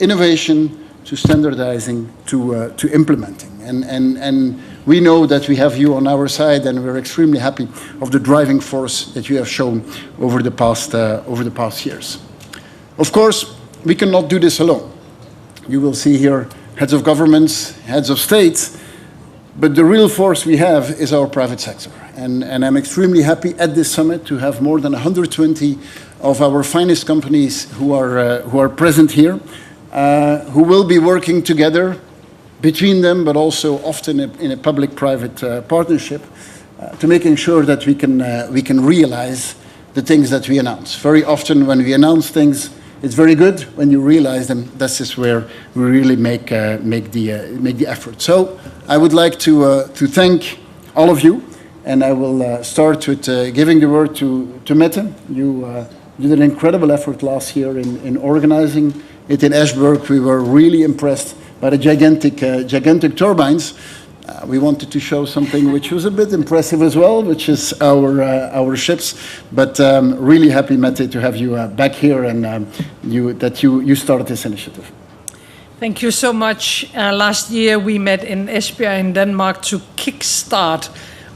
innovation, to standardizing, to implementing. And we know that we have you on our side, and we're extremely happy of the driving force that you have shown over the past years. Of course, we cannot do this alone. You will see here heads of governments, heads of states, but the real force we have is our private sector. And I'm extremely happy at this summit to have more than 120 of our finest companies who are present here, who will be working together between them, but also often in a public-private partnership, to making sure that we can realize the things that we announce. Very often when we announce things, it's very good. When you realize them, this is where we really make the effort. So I would like to thank all of you, and I will start with giving the word to Mette. You did an incredible effort last year in organizing it in Ashburg. We were really impressed by the gigantic turbines. We wanted to show something which was a bit impressive as well, which is our ships. But really happy, Mette, to have you back here, and that you started this initiative. Thank you so much. Last year we met in Esbjerg in Denmark to kickstart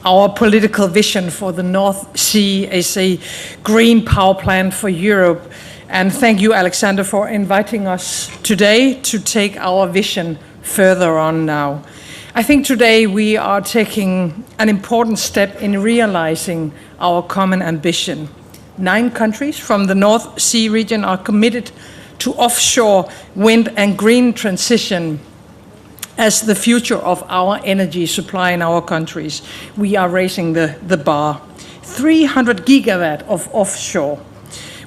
our political vision for the North Sea as a green power plant for Europe. And thank you, Alexander, for inviting us today to take our vision further on now. I think today we are taking an important step in realizing our common ambition. 9 countries from the North Sea region are committed to offshore wind and green transition as the future of our energy supply in our countries. We are raising the bar. 300 gigawatt of offshore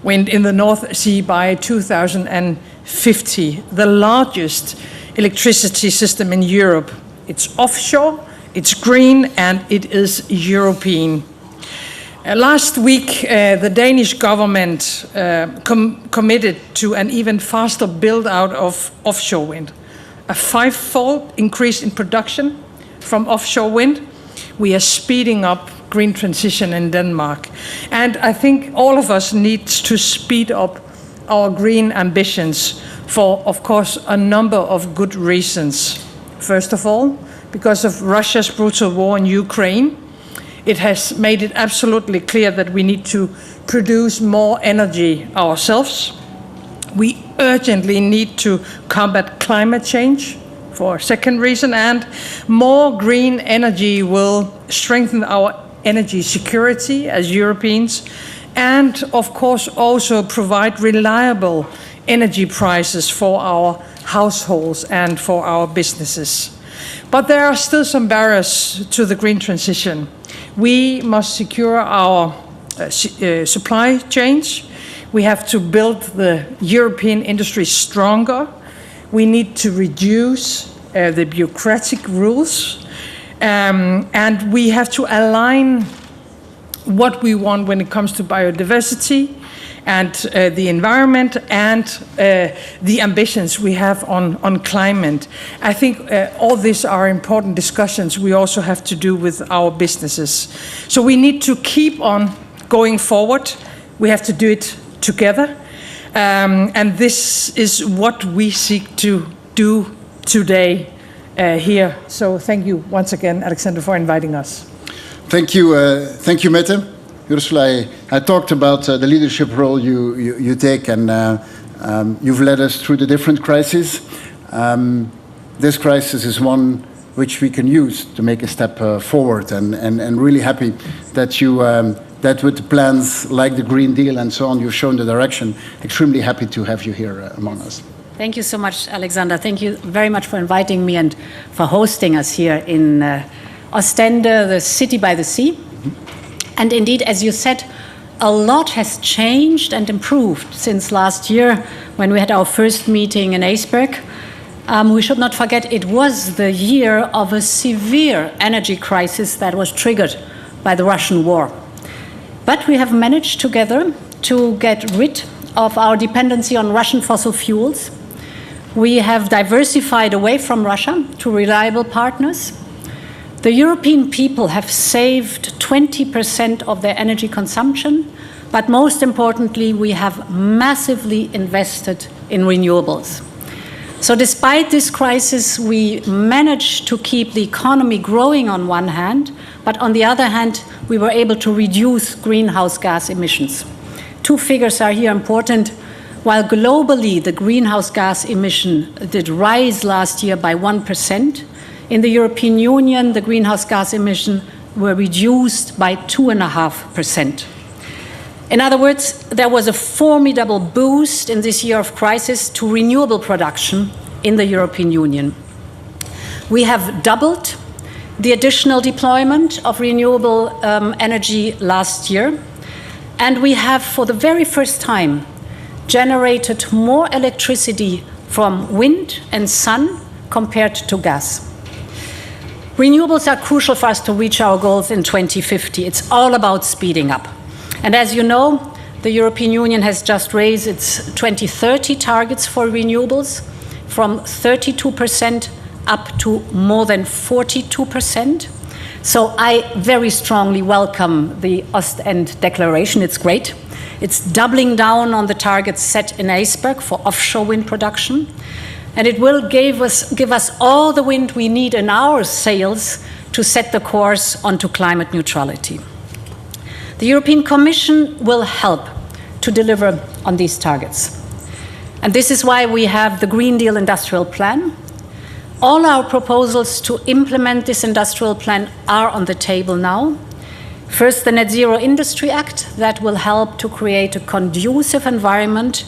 wind in the North Sea by 2050, the largest electricity system in Europe. It's offshore, it's green, and it is European. Last week, the Danish government committed to an even faster build-out of offshore wind. A 5-fold increase in production from offshore wind. We are speeding up green transition in Denmark. And I think all of us need to speed up our green ambitions for, of course, a number of good reasons. First of all, because of Russia's brutal war in Ukraine, it has made it absolutely clear that we need to produce more energy ourselves. We urgently need to combat climate change for a second reason, and more green energy will strengthen our energy security as Europeans, and of course also provide reliable energy prices for our households and for our businesses. But there are still some barriers to the green transition. We must secure our supply chains. We have to build the European industry stronger. We need to reduce the bureaucratic rules. And we have to align what we want when it comes to biodiversity and the environment and the ambitions we have on climate. I think all these are important discussions we also have to do with our businesses. So we need to keep on going forward. We have to do it together. And this is what we seek to do today here. So thank you once again, Alexander, for inviting us. Thank you, Mette. Ursula, I talked about the leadership role you take, and you've led us through the different crises. This crisis is one which we can use to make a step forward, and really happy that you that with plans like the Green Deal and so on, you've shown the direction. Extremely happy to have you here among us. Thank you so much, Alexander. Thank you very much for inviting me and for hosting us here in Ostende, the city by the sea. And indeed, as you said, a lot has changed and improved since last year when we had our first meeting in Esbjerg. We should not forget it was the year of a severe energy crisis that was triggered by the Russian war. But we have managed together to get rid of our dependency on Russian fossil fuels. We have diversified away from Russia to reliable partners. The European people have saved 20% of their energy consumption, but most importantly, we have massively invested in renewables. So despite this crisis, we managed to keep the economy growing on one hand, but on the other hand, we were able to reduce greenhouse gas emissions. Two figures are here important. While globally the greenhouse gas emission did rise last year by 1%, in the European Union the greenhouse gas emissions were reduced by 2.5%. In other words, there was a formidable boost in this year of crisis to renewable production in the European Union. We have doubled the additional deployment of renewable energy last year, and we have, for the very first time, generated more electricity from wind and sun compared to gas. Renewables are crucial for us to reach our goals in 2050. It's all about speeding up. And as you know, the European Union has just raised its 2030 targets for renewables from 32% up to more than 42%. So I very strongly welcome the Ostend Declaration. It's great. It's doubling down on the targets set in Iceberg for offshore wind production. And it will give us all the wind we need in our sails to set the course onto climate neutrality. The European Commission will help to deliver on these targets. And this is why we have the Green Deal Industrial Plan. All our proposals to implement this industrial plan are on the table now. First, the Net Zero Industry Act that will help to create a conducive environment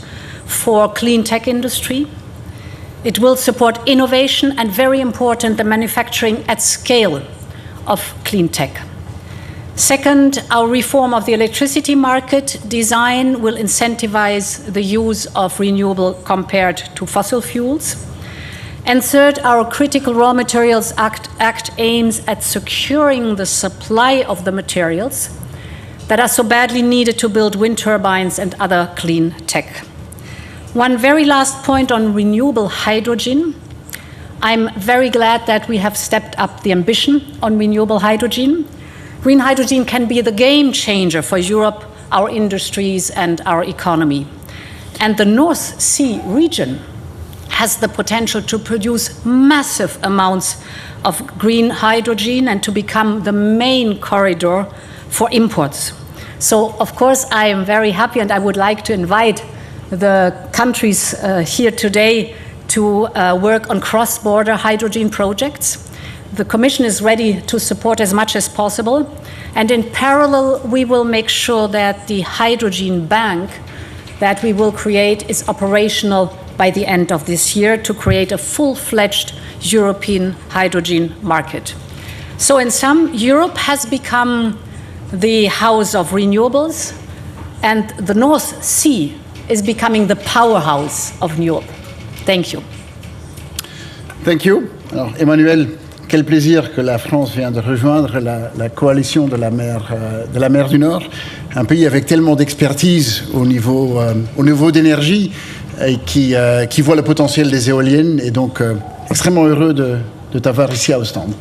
for clean tech industry. It will support innovation and, very important, the manufacturing at scale of clean tech. Second, our reform of the electricity market design will incentivize the use of renewable compared to fossil fuels. And third, our Critical Raw Materials Act aims at securing the supply of the materials that are so badly needed to build wind turbines and other clean tech. One very last point on renewable hydrogen. I'm very glad that we have stepped up the ambition on renewable hydrogen. Green hydrogen can be the game changer for Europe, our industries, and our economy. And the North Sea region has the potential to produce massive amounts of green hydrogen and to become the main corridor for imports. So, of course, I am very happy, and I would like to invite the countries here today to work on cross-border hydrogen projects. The Commission is ready to support as much as possible, and in parallel we will make sure that the hydrogen bank that we will create is operational by the end of this year to create a full-fledged European hydrogen market. So in sum, Europe has become the house of renewables, and the North Sea is becoming the powerhouse of Europe. Thank you. Thank you. Alors, Emmanuel, quel plaisir que la France vient de rejoindre la coalition de la mer du Nord, un pays avec tellement d'expertise au niveau d'énergie et qui voit le potentiel des éoliennes, et donc extrêmement heureux de t'avoir ici à Ostende.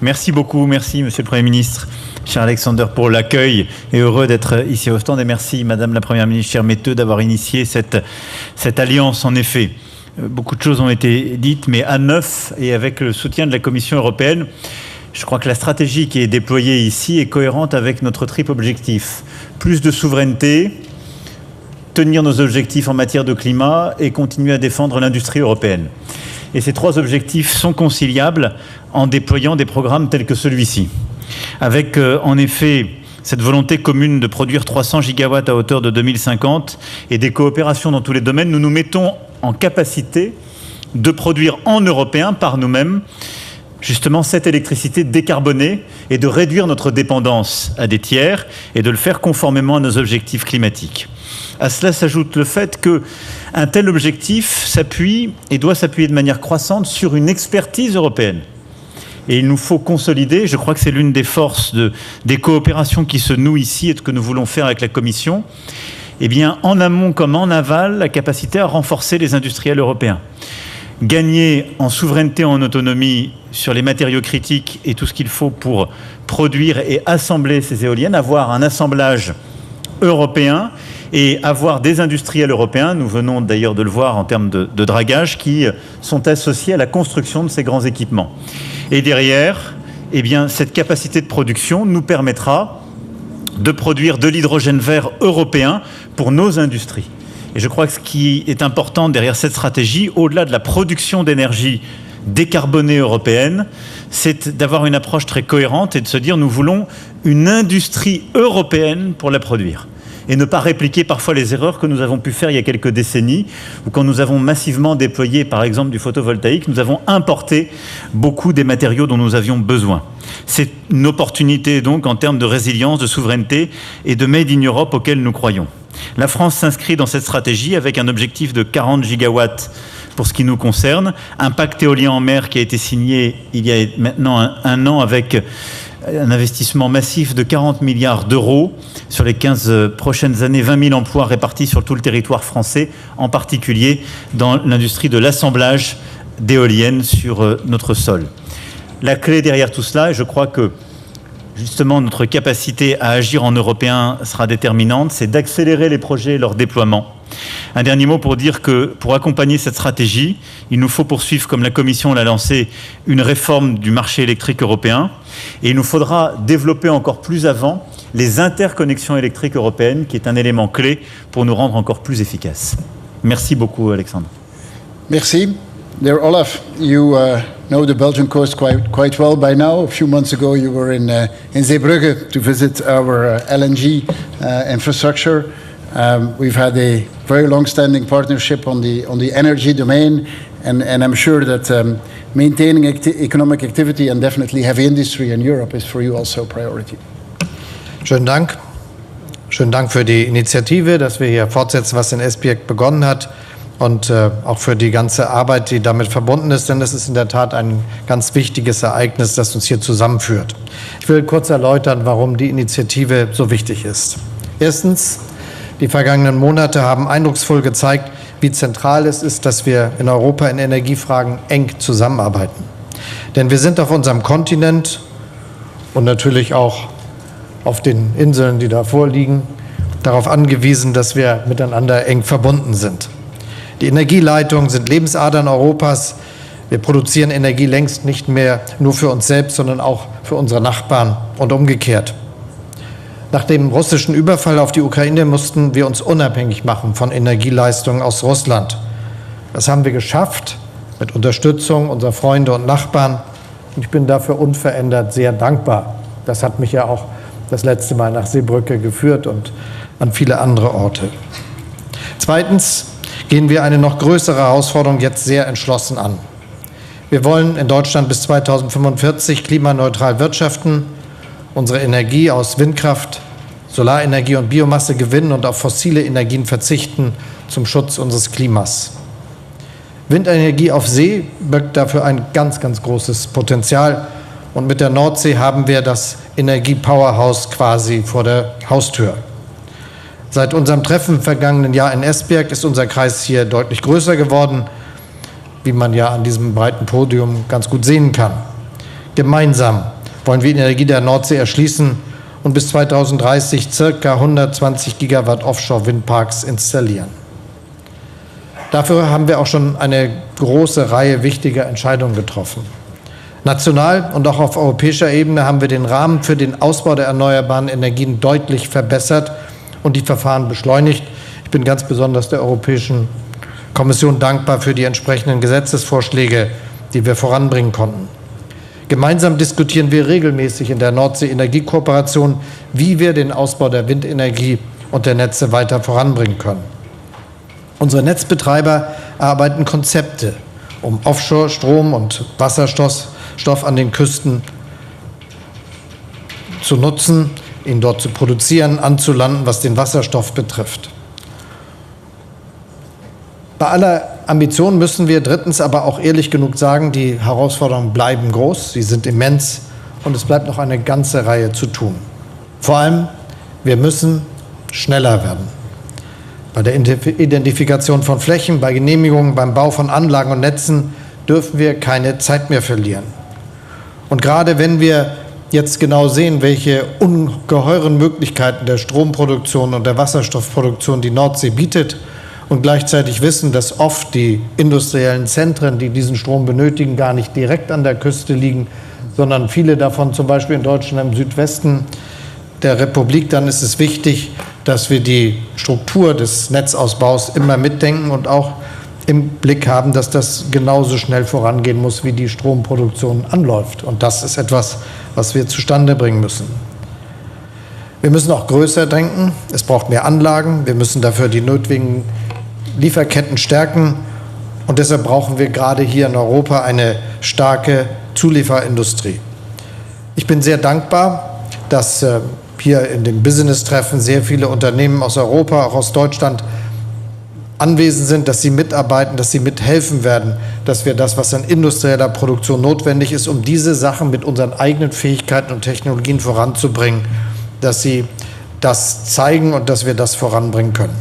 Merci beaucoup, merci Monsieur le Premier ministre, cher Alexander, pour l'accueil, et heureux d'être ici à Ostende, et merci Madame la Première ministre, chère Metteux, d'avoir initié cette alliance. En effet, beaucoup de choses ont été dites, mais à neuf et avec le soutien de la Commission européenne, je crois que la stratégie qui est déployée ici est cohérente avec notre triple objectif. Plus de souveraineté, tenir nos objectifs en matière de climat et continuer à défendre l'industrie européenne. Et ces trois objectifs sont conciliables en déployant des programmes tels que celui-ci. Avec en effet cette volonté commune de produire 300 gigawatts à hauteur de 2050 et des coopérations dans tous les domaines, nous nous mettons en capacité de produire en européen par nous-mêmes justement cette électricité décarbonée et de réduire notre dépendance à des tiers et de le faire conformément à nos objectifs climatiques. À cela s'ajoute le fait qu'un tel objectif s'appuie et doit s'appuyer de manière croissante sur une expertise européenne. Et il nous faut consolider, je crois que c'est l'une des forces des coopérations qui se nouent ici et de ce que nous voulons faire avec la Commission, eh bien, en amont comme en aval, la capacité à renforcer les industriels européens. Gagner en souveraineté, en autonomie sur les matériaux critiques et tout ce qu'il faut pour produire et assembler ces éoliennes, avoir un assemblage européen et avoir des industriels européens, nous venons d'ailleurs de le voir en termes de dragage, qui sont associés à la construction de ces grands équipements. Et derrière, eh bien, cette capacité de production nous permettra de produire de l'hydrogène vert européen pour nos industries. Et je crois que ce qui est important derrière cette stratégie, au-delà de la production d'énergie décarbonée européenne, c'est d'avoir une approche très cohérente et de se dire nous voulons une industrie européenne pour la produire. Et ne pas répliquer parfois les erreurs que nous avons pu faire il y a quelques décennies, où quand nous avons massivement déployé par exemple du photovoltaïque, nous avons importé beaucoup des matériaux dont nous avions besoin. C'est une opportunité donc en termes de résilience, de souveraineté et de Made in Europe auquel nous croyons. La France s'inscrit dans cette stratégie avec un objectif de 40 gigawatts pour ce qui nous concerne, un pacte éolien en mer qui a été signé il y a maintenant un an avec un investissement massif de 40 milliards d'euros sur les 15 prochaines années, 20 000 emplois répartis sur tout le territoire français, en particulier dans l'industrie de l'assemblage d'éoliennes sur notre sol. La clé derrière tout cela, et je crois que justement notre capacité à agir en européen sera déterminante, c'est d'accélérer les projets et leur déploiement. Un dernier mot pour dire que pour accompagner cette stratégie, il nous faut poursuivre, comme la Commission l'a lancé, une réforme du marché électrique européen et il nous faudra développer encore plus avant les interconnexions électriques européennes, qui est un élément clé pour nous rendre encore plus efficaces. Merci beaucoup, Alexandre. Merci. Dear Olaf, you know the Belgian coast quite well by now. A few months ago you were in Zeebrugge to visit our LNG infrastructure. We've had a very long-standing partnership on the energy domain, and I'm sure that maintaining economic activity and definitely heavy industry in Europe is for you also a priority. Schönen Dank. Schönen Dank für die Initiative, dass wir hier fortsetzen, was in Esbjerg begonnen hat, und auch für die ganze Arbeit, die damit verbunden ist, denn es ist in der Tat ein ganz wichtiges Ereignis, das uns hier zusammenführt. Ich will kurz erläutern, warum die Initiative so wichtig ist. Erstens, die vergangenen Monate haben eindrucksvoll gezeigt, wie zentral es ist, dass wir in Europa in Energiefragen eng zusammenarbeiten. Denn wir sind auf unserem Kontinent und natürlich auch auf den Inseln, die davor liegen, darauf angewiesen, dass wir miteinander eng verbunden sind. Die Energieleitungen sind Lebensadern Europas. Wir produzieren Energie längst nicht mehr nur für uns selbst, sondern auch für unsere Nachbarn und umgekehrt. Nach dem russischen Überfall auf die Ukraine mussten wir uns unabhängig machen von Energieleistungen aus Russland. Das haben wir geschafft mit Unterstützung unserer Freunde und Nachbarn. Und ich bin dafür unverändert sehr dankbar. Das hat mich ja auch das letzte Mal nach Zeebrugge geführt und an viele andere Orte. Zweitens gehen wir eine noch größere Herausforderung jetzt sehr entschlossen an. Wir wollen in Deutschland bis 2045 klimaneutral wirtschaften, unsere Energie aus Windkraft, Solarenergie und Biomasse gewinnen und auf fossile Energien verzichten zum Schutz unseres Klimas. Windenergie auf See birgt dafür ein ganz, ganz großes Potenzial. Und mit der Nordsee haben wir das Energie-Powerhouse quasi vor der Haustür. Seit unserem Treffen im vergangenen Jahr in Esbjerg ist unser Kreis hier deutlich größer geworden, wie man ja an diesem breiten Podium ganz gut sehen kann. Gemeinsam wollen wir die Energie der Nordsee erschließen und bis 2030 ca. 120 Gigawatt Offshore-Windparks installieren. Dafür haben wir auch schon eine große Reihe wichtiger Entscheidungen getroffen. National und auch auf europäischer Ebene haben wir den Rahmen für den Ausbau der erneuerbaren Energien deutlich verbessert und die Verfahren beschleunigt. Ich bin ganz besonders der Europäischen Kommission dankbar für die entsprechenden Gesetzesvorschläge, die wir voranbringen konnten. Gemeinsam diskutieren wir regelmäßig in der Nordsee-Energiekooperation, wie wir den Ausbau der Windenergie und der Netze weiter voranbringen können. Unsere Netzbetreiber erarbeiten Konzepte, um Offshore-Strom und Wasserstoff an den Küsten zu nutzen, ihn dort zu produzieren, anzulanden, was den Wasserstoff betrifft. Bei aller Ambition müssen wir drittens aber auch ehrlich genug sagen, die Herausforderungen bleiben groß, sie sind immens und es bleibt noch eine ganze Reihe zu tun. Vor allem, wir müssen schneller werden. Bei der Identifikation von Flächen, bei Genehmigungen, beim Bau von Anlagen und Netzen dürfen wir keine Zeit mehr verlieren. Und gerade wenn wir jetzt genau sehen, welche ungeheuren Möglichkeiten der Stromproduktion und der Wasserstoffproduktion die Nordsee bietet und gleichzeitig wissen, dass oft die industriellen Zentren, die diesen Strom benötigen, gar nicht direkt an der Küste liegen, sondern viele davon zum Beispiel in Deutschland im Südwesten der Republik, dann ist es wichtig, dass wir die Struktur des Netzausbaus immer mitdenken und auch im Blick haben, dass das genauso schnell vorangehen muss, wie die Stromproduktion anläuft. Und das ist etwas, was wir zustande bringen müssen. Wir müssen auch größer denken. Es braucht mehr Anlagen. Wir müssen dafür die notwendigen Lieferketten stärken. Und deshalb brauchen wir gerade hier in Europa eine starke Zulieferindustrie. Ich bin sehr dankbar, dass hier in dem Business-Treffen sehr viele Unternehmen aus Europa, auch aus Deutschland, anwesend sind, dass sie mitarbeiten, dass sie mithelfen werden, dass wir das, was an industrieller Produktion notwendig ist, um diese Sachen mit unseren eigenen Fähigkeiten und Technologien voranzubringen, dass sie das zeigen und dass wir das voranbringen können.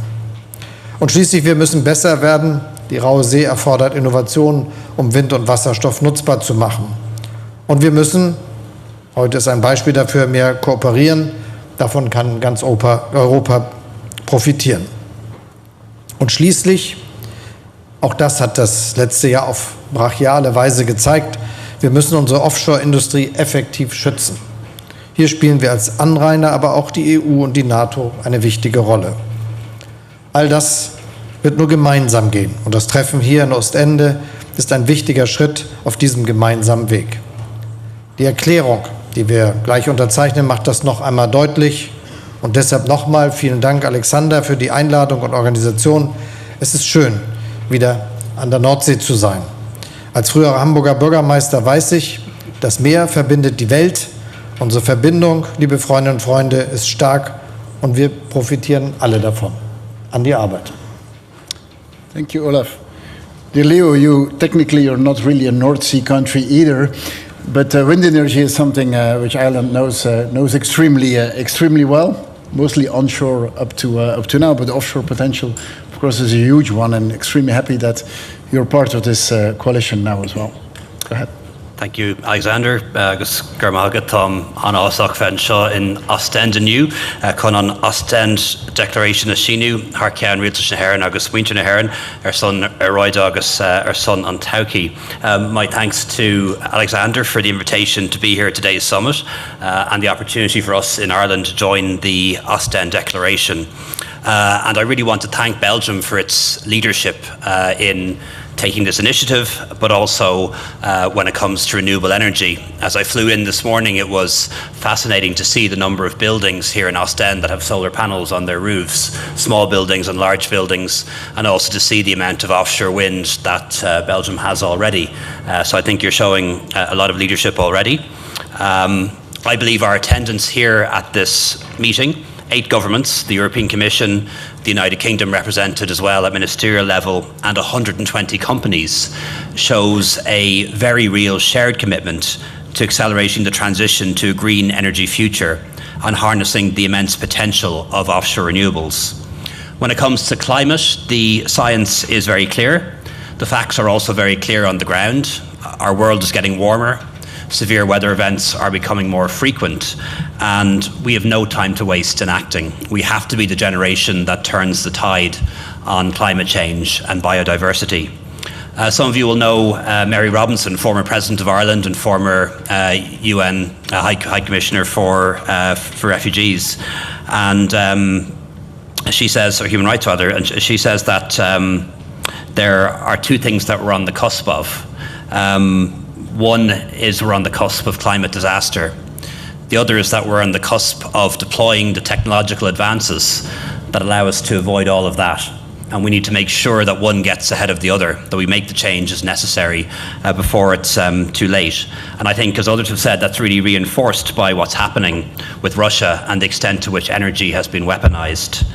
Und schließlich, wir müssen besser werden. Die Raue See erfordert Innovationen, um Wind und Wasserstoff nutzbar zu machen. Und wir müssen, heute ist ein Beispiel dafür, mehr kooperieren. Davon kann ganz Europa profitieren. Und schließlich, auch das hat das letzte Jahr auf brachiale Weise gezeigt, wir müssen unsere Offshore-Industrie effektiv schützen. Hier spielen wir als Anrainer, aber auch die EU und die NATO eine wichtige Rolle. All das wird nur gemeinsam gehen. Und das Treffen hier in Ostende ist ein wichtiger Schritt auf diesem gemeinsamen Weg. Die Erklärung, die wir gleich unterzeichnen, macht das noch einmal deutlich. Und deshalb nochmal vielen Dank, Alexander, für die Einladung und Organisation. Es ist schön, wieder an der Nordsee zu sein. Als früherer Hamburger Bürgermeister weiß ich, das Meer verbindet die Welt. Unsere Verbindung, liebe Freundinnen und Freunde, ist stark und wir profitieren alle davon. An die Arbeit. Thank you, Olaf. Dear Leo, you're not really a North Sea country either. But wind energy is something which Ireland knows extremely well, mostly onshore up to now, but the offshore potential, of course, is a huge one, and extremely happy that you're part of this coalition now as well. Go ahead. Thank you, Alexander. Agus Garmaga Tom an Osach Fenshaw in Ostend anew, con an Ostend Declaration of Shinu, Harkian Realtus Heron, Agus Winter Heron, our son Royd Agus, our son on Tauki. My thanks to Alexander for the invitation to be here at today's summit and the opportunity for us in Ireland to join the Ostend Declaration. And I really want to thank Belgium for its leadership in taking this initiative, but also when it comes to renewable energy. As I flew in this morning, it was fascinating to see the number of buildings here in Ostend that have solar panels on their roofs, small buildings and large buildings, and also to see the amount of offshore wind that Belgium has already. So I think you're showing a lot of leadership already. I believe our attendance here at this meeting, 8 governments, the European Commission, the United Kingdom represented as well at ministerial level, and 120 companies, shows a very real shared commitment to accelerating the transition to a green energy future and harnessing the immense potential of offshore renewables. When it comes to climate, the science is very clear. The facts are also very clear on the ground. Our world is getting warmer. Severe weather events are becoming more frequent, and we have no time to waste in acting. We have to be the generation that turns the tide on climate change and biodiversity. Some of you will know Mary Robinson, former President of Ireland and former UN High Commissioner for Refugees, and she says, or human rights rather, and she says that there are 2 things that we're on the cusp of. One is we're on the cusp of climate disaster. The other is that we're on the cusp of deploying the technological advances that allow us to avoid all of that. And we need to make sure that one gets ahead of the other, that we make the changes necessary before it's too late. And I think, as others have said, that's really reinforced by what's happening with Russia and the extent to which energy has been weaponized.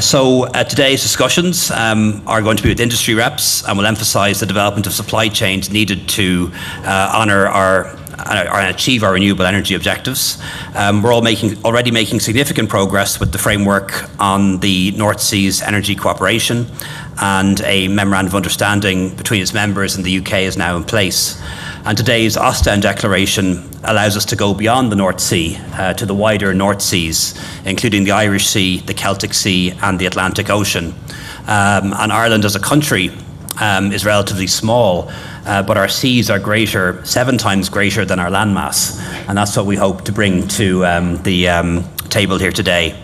So today's discussions are going to be with industry reps, and will emphasise the development of supply chains needed to honour and achieve our renewable energy objectives. We're already making significant progress with the framework on the North Sea's energy cooperation, and a memorandum of understanding between its members and the UK is now in place. And today's Ostend Declaration allows us to go beyond the North Sea to the wider North Seas, including the Irish Sea, the Celtic Sea and the Atlantic Ocean. And Ireland as a country is relatively small, but our seas are greater, 7 times greater than our landmass. And that's what we hope to bring to the table here today.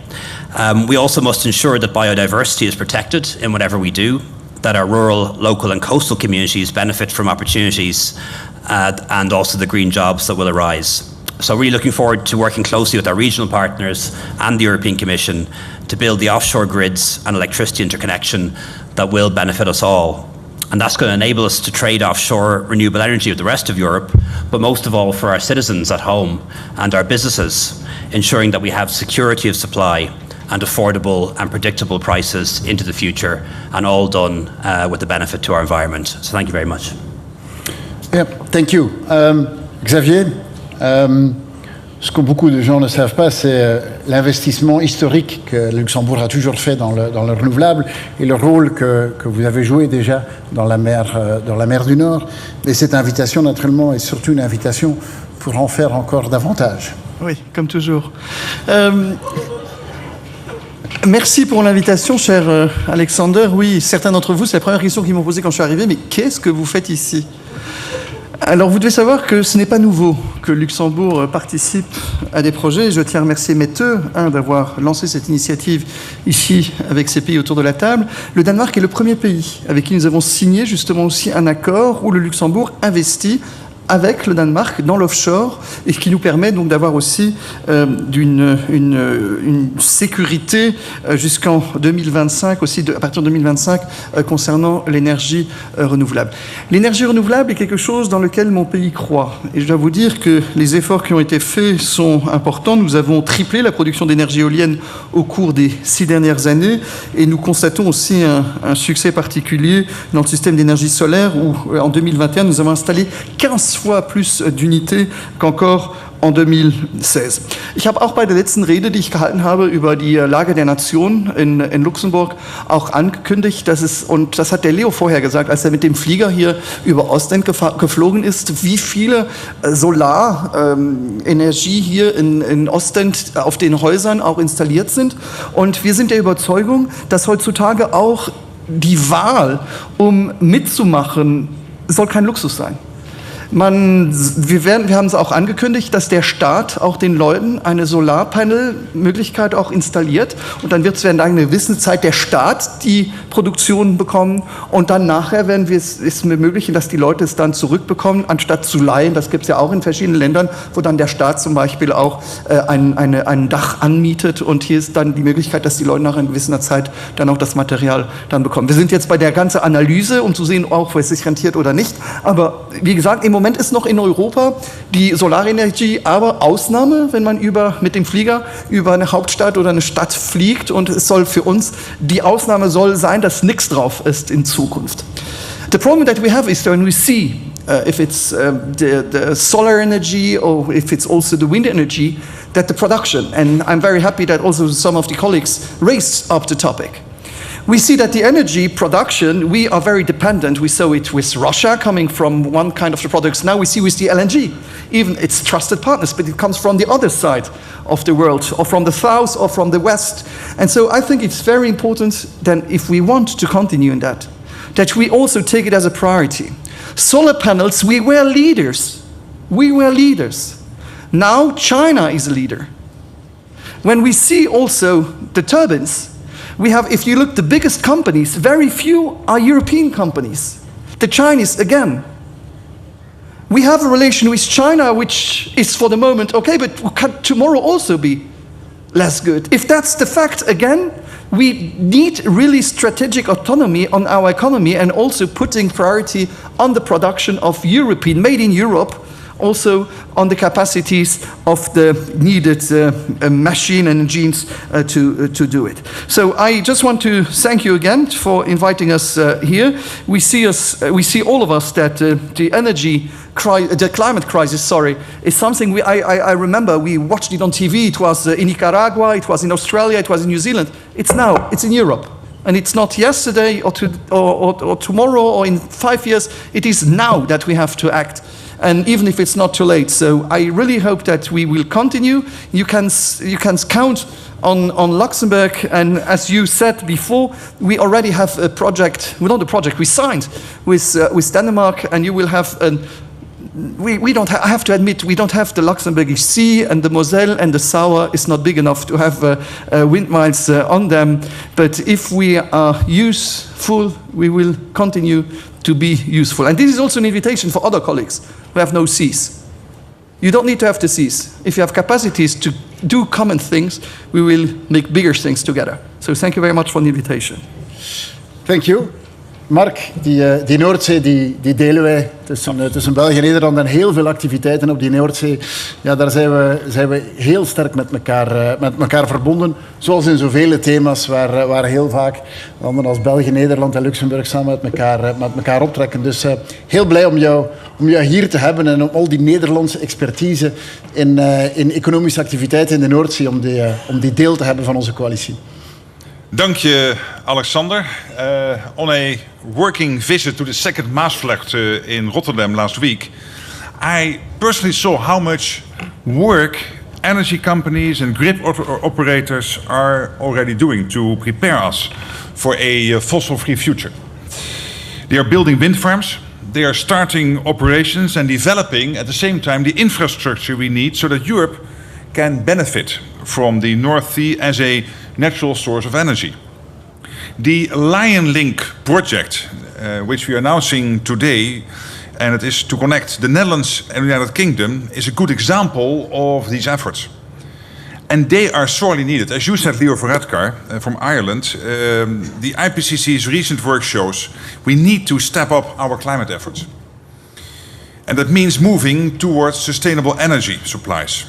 We also must ensure that biodiversity is protected in whatever we do, that our rural, local and coastal communities benefit from opportunities and also the green jobs that will arise. So really looking forward to working closely with our regional partners and the European Commission to build the offshore grids and electricity interconnection that will benefit us all. And that's going to enable us to trade offshore renewable energy with the rest of Europe, but most of all for our citizens at home and our businesses, ensuring that we have security of supply and affordable and predictable prices into the future, and all done with the benefit to our environment. So thank you very much. Yeah, thank you. Xavier, ce que beaucoup de gens ne savent pas, c'est l'investissement historique que le Luxembourg a toujours fait dans le renouvelable et le rôle que vous avez joué déjà dans la mer du Nord. Et cette invitation, naturellement, est surtout une invitation pour en faire encore davantage. Oui, comme toujours. Merci pour l'invitation, cher Alexander. Oui, certains d'entre vous, c'est la première question qu'ils m'ont posée quand je suis arrivé, mais qu'est-ce que vous faites ici ? Alors, vous devez savoir que ce n'est pas nouveau que Luxembourg participe à des projets. Je tiens à remercier Mette, d'avoir lancé cette initiative ici avec ces pays autour de la table. Le Danemark est le premier pays avec qui nous avons signé justement aussi un accord où le Luxembourg investit avec le Danemark dans l'offshore et qui nous permet donc d'avoir aussi une sécurité jusqu'en 2025, aussi à partir de 2025 concernant l'énergie renouvelable. L'énergie renouvelable est quelque chose dans lequel mon pays croit. Et je dois vous dire que les efforts qui ont été faits sont importants. Nous avons triplé la production d'énergie éolienne au cours des 6 dernières années et nous constatons aussi un succès particulier dans le système d'énergie solaire où en 2021 nous avons installé 15 fois plus d'unités qu'encore en 2016. Ich habe auch bei der letzten Rede, die ich gehalten habe über die Lage der Nation in Luxemburg, auch angekündigt, dass es, und das hat der Leo vorher gesagt, als er mit dem Flieger hier über Ostend geflogen ist, wie viele Solarenergie hier in Ostend auf den Häusern auch installiert sind. Und wir sind der Überzeugung, dass heutzutage auch die Wahl, um mitzumachen, soll kein Luxus sein. Wir haben es auch angekündigt, dass der Staat auch den Leuten eine Solarpanel-Möglichkeit auch installiert und dann wird es während einer gewissen Zeit der Staat die Produktion bekommen und dann nachher werden wir es ermöglichen, dass die Leute es dann zurückbekommen, anstatt zu leihen. Das gibt es ja auch in verschiedenen Ländern, wo dann der Staat zum Beispiel auch ein Dach anmietet und hier ist dann die Möglichkeit, dass die Leute nach einer gewissen Zeit dann auch das Material dann bekommen. Wir sind jetzt bei der ganzen Analyse, um zu sehen, auch, ob es sich rentiert oder nicht, aber wie gesagt, im Moment ist noch in Europa die Solarenergie aber Ausnahme, wenn man mit dem Flieger über eine Hauptstadt oder eine Stadt fliegt und es soll für uns, die Ausnahme soll sein, dass nichts drauf ist in Zukunft. The problem that we have is when we see if it's the solar energy or if it's also the wind energy, that the production, and I'm very happy that also some of the colleagues raised up the topic. We see that the energy production, we are very dependent. We saw it with Russia coming from one kind of the products. Now we see with the LNG, even it's trusted partners, but it comes from the other side of the world, or from the south or from the west. And so I think it's very important that if we want to continue in that we also take it as a priority. Solar panels, we were leaders. We were leaders. Now China is a leader. When we see also the turbines, we have, if you look, the biggest companies, very few are European companies. The Chinese, again. We have a relation with China which is for the moment okay, but can tomorrow also be less good. If that's the fact, again, we need really strategic autonomy on our economy and also putting priority on the production of European, made in Europe, also on the capacities of the needed machine and engines to do it. So I just want to thank you again for inviting us here. We see all of us that the climate crisis, is something I remember we watched it on TV. It was in Nicaragua, it was in Australia, it was in New Zealand. It's in Europe. And it's not yesterday or tomorrow or in 5 years. It is now that we have to act. And even if it's not too late. So I really hope that we will continue. You can count on Luxembourg. And as you said before, we already have a project, well, not a project, we signed with Denmark, and you will have we don't I have to admit, we don't have the Luxembourgish Sea, and the Moselle and the Sauer is not big enough to have windmills on them. But if we are useful, we will continue to be useful. And this is also an invitation for other colleagues who have no seas. You don't need to have the seas. If you have capacities to do common things, we will make bigger things together. So thank you very much for the invitation. Thank you. Mark, die Noordzee die delen wij tussen België en Nederland en heel veel activiteiten op die Noordzee. Ja, daar zijn we heel sterk met elkaar verbonden. Zoals in zoveel thema's waar heel vaak landen als België, Nederland en Luxemburg samen met elkaar optrekken. Dus heel blij om jou hier te hebben en om al die Nederlandse expertise in economische activiteiten in de Noordzee, om die deel te hebben van onze coalitie. Dank je, Alexander. On a working visit to the second Maasvlakte in Rotterdam last week, I personally saw how much work energy companies and grid operators are already doing to prepare us for a fossil-free future. They are building wind farms, they are starting operations and developing at the same time the infrastructure we need so that Europe can benefit from the North Sea as a natural source of energy. The Lion Link project, which we are announcing today, and it is to connect the Netherlands and the United Kingdom, is a good example of these efforts. And they are sorely needed. As you said, Leo Varadkar from Ireland, the IPCC's recent work shows we need to step up our climate efforts. And that means moving towards sustainable energy supplies.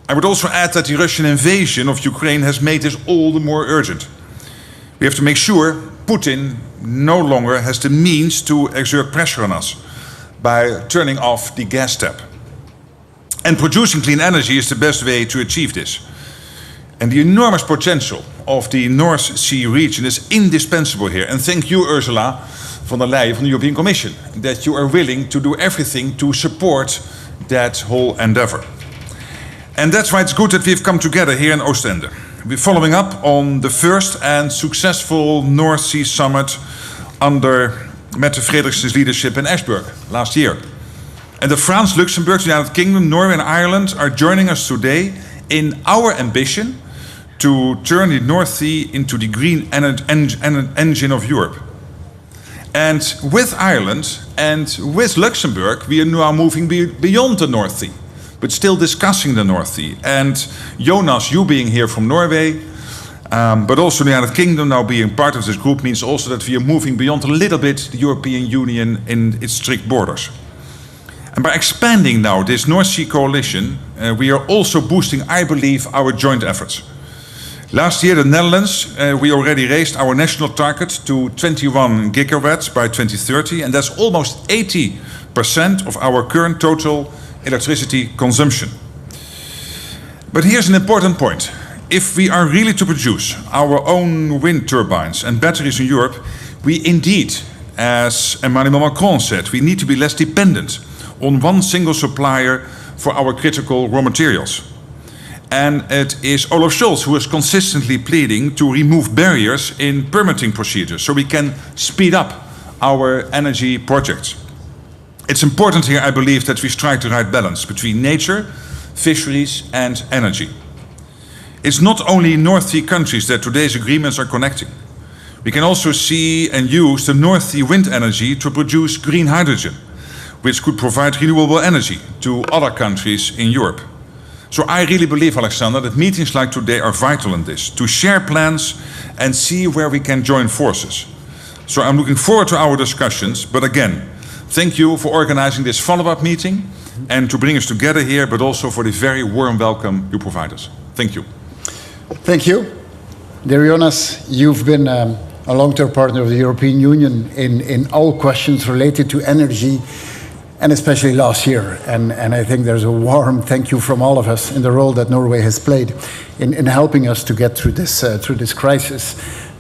I would also add that the Russian invasion of Ukraine has made this all the more urgent. We have to make sure Putin no longer has the means to exert pressure on us by turning off the gas tap. And producing clean energy is the best way to achieve this. And the enormous potential of the North Sea region is indispensable here. And thank you, Ursula von der Leyen from the European Commission, that you are willing to do everything to support that whole endeavor. And that's why it's good that we've come together here in Oostende. We're following up on the first and successful North Sea Summit under Mette Frederiksen's leadership in Ashburg last year. And the France, Luxembourg, the United Kingdom, Norway and Ireland are joining us today in our ambition to turn the North Sea into the green engine of Europe. And with Ireland and with Luxembourg, we are now moving beyond the North Sea, but still discussing the North Sea. And Jonas, you being here from Norway, but also the United Kingdom now being part of this group means also that we are moving beyond a little bit the European Union in its strict borders. And by expanding now this North Sea coalition, we are also boosting, I believe, our joint efforts. Last year, the Netherlands, we already raised our national target to 21 gigawatts by 2030, and that's almost 80% of our current total electricity consumption. But here's an important point. If we are really to produce our own wind turbines and batteries in Europe, we indeed, as Emmanuel Macron said, we need to be less dependent on one single supplier for our critical raw materials. And it is Olaf Scholz who is consistently pleading to remove barriers in permitting procedures so we can speed up our energy projects. It's important here, I believe, that we strike the right balance between nature, fisheries and energy. It's not only North Sea countries that today's agreements are connecting. We can also see and use the North Sea wind energy to produce green hydrogen, which could provide renewable energy to other countries in Europe. So I really believe, Alexander, that meetings like today are vital in this, to share plans and see where we can join forces. So I'm looking forward to our discussions, but again, thank you for organizing this follow-up meeting and to bring us together here, but also for the very warm welcome you provide us. Thank you. Thank you. Dear Jonas, you've been a long-term partner of the European Union in all questions related to energy, and especially last year. And I think there's a warm thank you from all of us in the role that Norway has played in helping us to get through this crisis.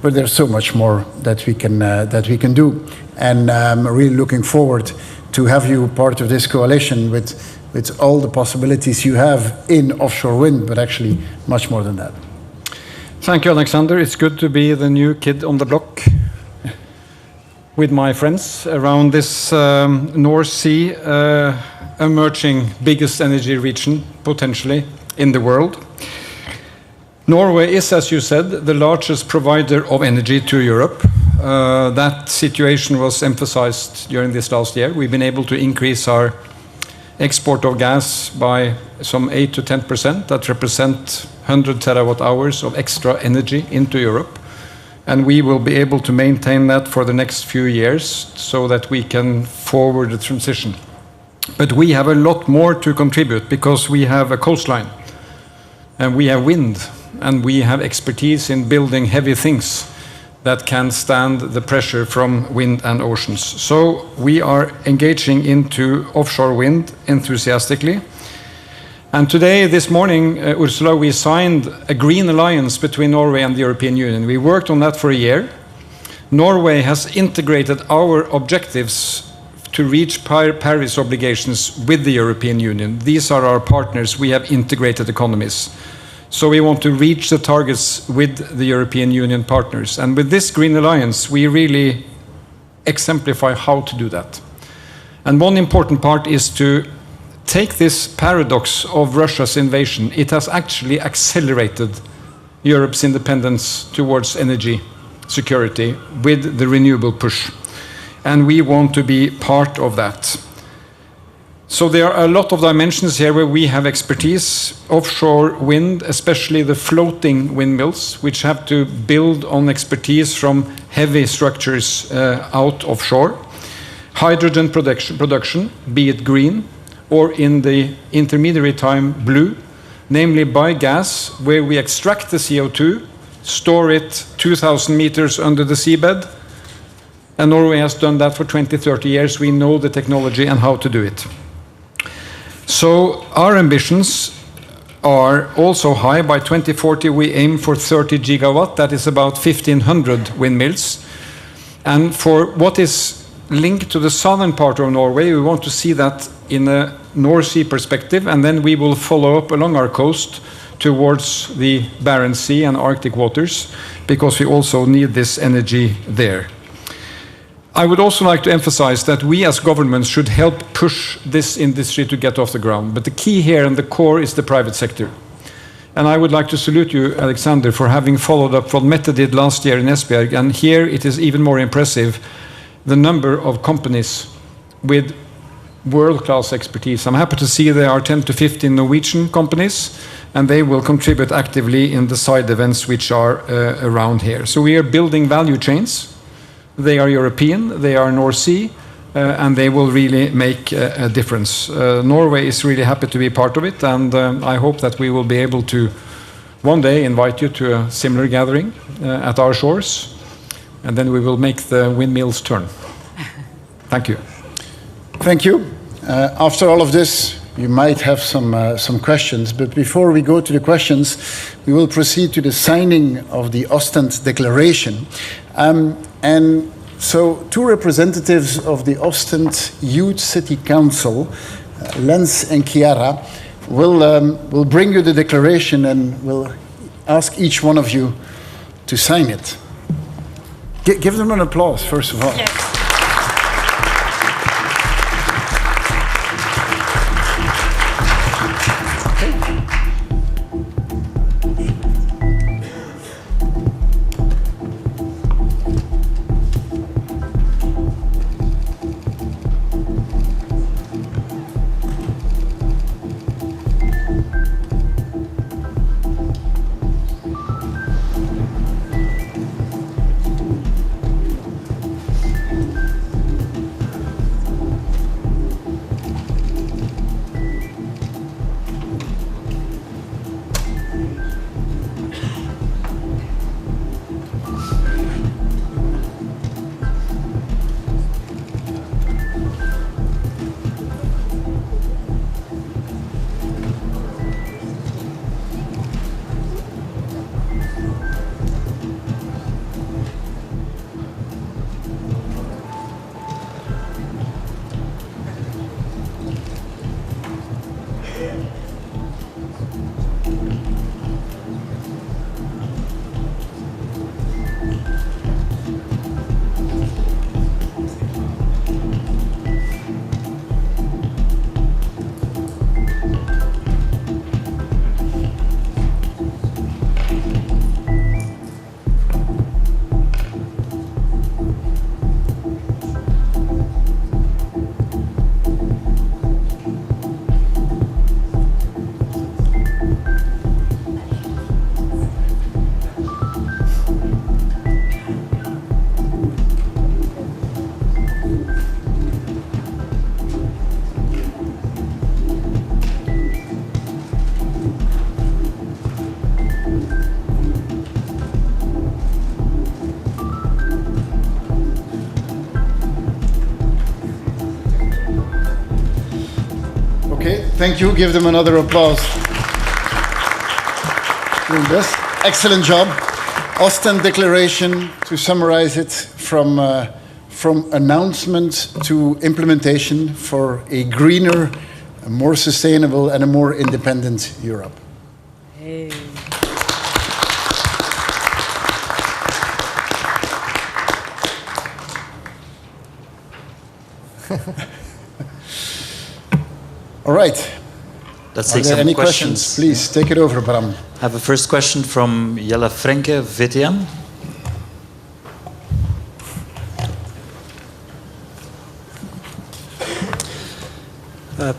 but there's so much more that we can do. And I'm really looking forward to have you part of this coalition with all the possibilities you have in offshore wind, but actually much more than that. Thank you, Alexander. It's good to be the new kid on the block with my friends around this North Sea emerging biggest energy region potentially in the world. Norway is, as you said, the largest provider of energy to Europe. That situation was emphasized during this last year. We've been able to increase our export of gas by some 8 to 10%. That represents 100 terawatt hours of extra energy into Europe. And we will be able to maintain that for the next few years so that we can forward the transition. But we have a lot more to contribute because we have a coastline and we have wind and we have expertise in building heavy things that can stand the pressure from wind and oceans. So we are engaging into offshore wind enthusiastically. And today, this morning, Ursula, we signed a green alliance between Norway and the European Union. We worked on that for a year. Norway has integrated our objectives to reach Paris obligations with the European Union. These are our partners. We have integrated economies. So we want to reach the targets with the European Union partners. And with this Green Alliance, we really exemplify how to do that. And one important part is to take this paradox of Russia's invasion. It has actually accelerated Europe's independence towards energy security with the renewable push. And we want to be part of that. So there are a lot of dimensions here where we have expertise. Offshore wind, especially the floating windmills, which have to build on expertise from heavy structures out offshore. Hydrogen production, be it green, or in the intermediary time blue, namely by gas, where we extract the CO2, store it 2,000 meters under the seabed, and Norway has done that for 20, 30 years. We know the technology and how to do it. So our ambitions are also high. By 2040, we aim for 30 gigawatt. That is about 1,500 windmills. And for what is linked to the southern part of Norway, we want to see that in a North Sea perspective, and then we will follow up along our coast towards the Barents Sea and Arctic waters, because we also need this energy there. I would also like to emphasize that we as governments should help push this industry to get off the ground. But the key here and the core is the private sector. And I would like to salute you, Alexander, for having followed up what Mette did last year in Esbjerg. And here it is even more impressive, the number of companies with world-class expertise. I'm happy to see there are 10 to 15 Norwegian companies, and they will contribute actively in the side events which are around here. So we are building value chains. They are European, they are North Sea, and they will really make a difference. Norway is really happy to be part of it, and I hope that we will be able to one day invite you to a similar gathering at our shores, and then we will make the windmills turn. Thank you. Thank you. After all of this, you might have some questions, but before we go to the questions, we will proceed to the signing of the Ostend Declaration. And so two representatives of the Ostend Youth City Council, Lens and Chiara, will bring you the declaration and will ask each one of you to sign it. Give them an applause, first of all. Yes. Okay, thank you. Give them another applause. Doing this. Excellent job. Ostend Declaration, to summarize it, from announcement to implementation for a greener, a more sustainable, and a more independent Europe. Hey. All right. Let's Are take there some any questions. Please take it over, Bram. I have a first question from Jelle Frenke, VTM.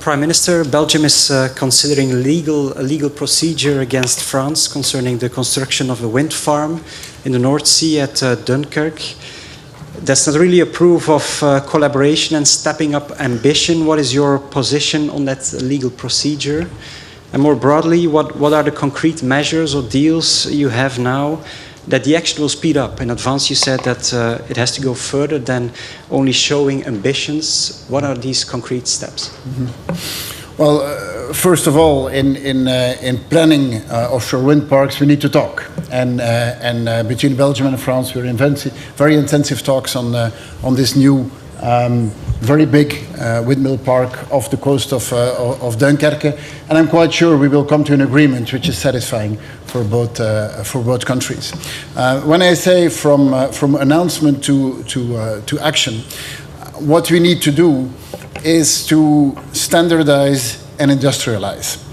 Prime Minister, Belgium is considering a legal procedure against France concerning the construction of a wind farm in the North Sea at Dunkirk. That's not really a proof of collaboration and stepping up ambition. What is your position on that legal procedure? And more broadly, what are the concrete measures or deals you have now that the action will speed up? In advance, you said that it has to go further than only showing ambitions. What are these concrete steps? Mm-hmm. Well, first of all, in planning offshore wind parks, we need to talk. And between Belgium and France, we're in very intensive talks on this new very big windmill park off the coast of Dunkirk. And I'm quite sure we will come to an agreement which is satisfying for both countries. When I say from announcement to action, what we need to do is to standardize and industrialize.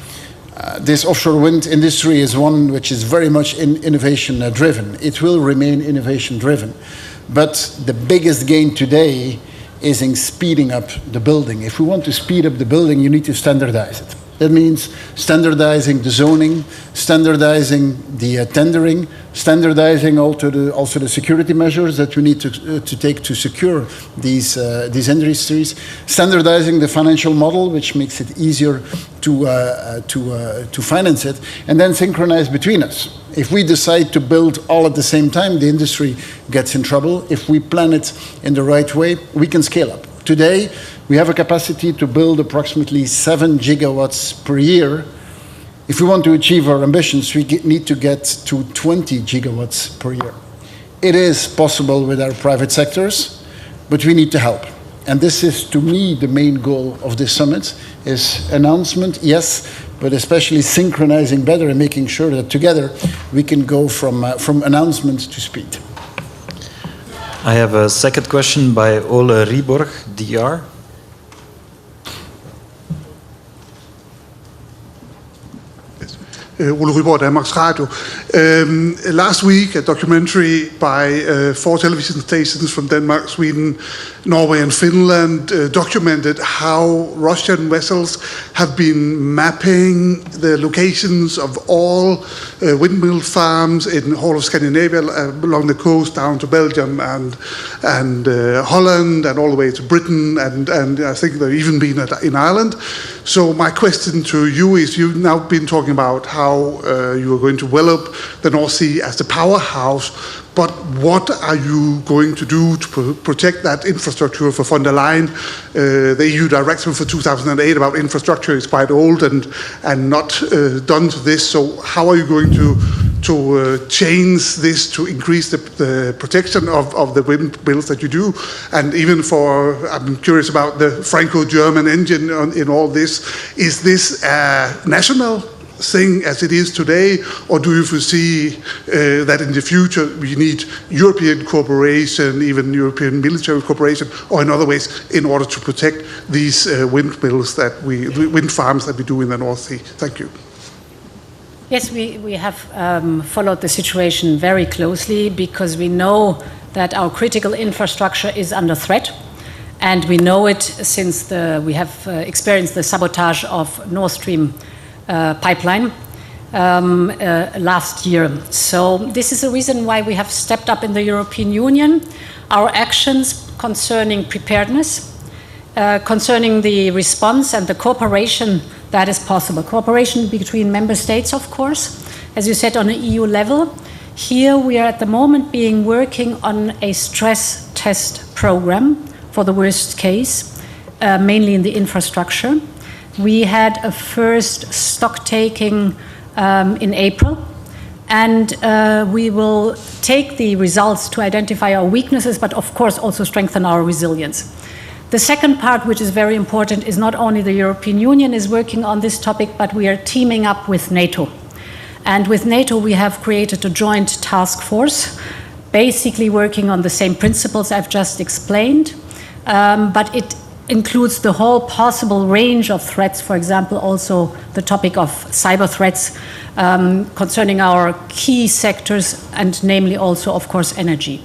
This offshore wind industry is one which is very much innovation driven. It will remain innovation driven. But the biggest gain today is in speeding up the building. If we want to speed up the building, you need to standardize it. That means standardizing the zoning, standardizing the tendering, standardizing also the security measures that we need to take to secure these industries, standardizing the financial model, which makes it easier to finance it, and then synchronize between us. If we decide to build all at the same time, the industry gets in trouble. If we plan it in the right way, we can scale up. Today, we have a capacity to build approximately 7 gigawatts per year. If we want to achieve our ambitions, we need to get to 20 gigawatts per year. It is possible with our private sectors, but we need to help. And this is, to me, the main goal of this summit, is announcement, yes, but especially synchronizing better and making sure that together we can go from announcement to speed. I have a second question by Ole Rieborg, DR. Ole Ryborg, Danmarks Radio. Last week, a documentary by 4 television stations from Denmark, Sweden, Norway and Finland documented how Russian vessels have been mapping the locations of all windmill farms in the whole of Scandinavia, along the coast down to Belgium and Holland and all the way to Britain, and I think they've even been in Ireland. So my question to you is, you've now been talking about how you are going to develop the North Sea as the powerhouse, but what are you going to do to protect that infrastructure? For von der Leyen, the EU directive for 2008 about infrastructure is quite old and not done to this. So how are you going to change this to increase the protection of the windmills that you do? And even I'm curious about the Franco-German engine in all this. Is this a national thing as it is today, or do you foresee that in the future we need European cooperation, even European military cooperation, or in other ways, in order to protect these wind farms that we do in the North Sea? Thank you. Yes, we have followed the situation very closely because we know that our critical infrastructure is under threat. And we know it since we have experienced the sabotage of Nord Stream pipeline last year. So this is the reason why we have stepped up in the European Union our actions concerning preparedness, concerning the response and the cooperation that is possible. Cooperation between member states, of course, as you said, on an EU level. Here we are at the moment working on a stress test program for the worst case, mainly in the infrastructure. We had a first stock taking in April, and we will take the results to identify our weaknesses, but of course also strengthen our resilience. The second part, which is very important, is not only the European Union is working on this topic, but we are teaming up with NATO. And with NATO, we have created a joint task force, basically working on the same principles I've just explained, but it includes the whole possible range of threats, for example, also the topic of cyber threats concerning our key sectors, and namely also, of course, energy.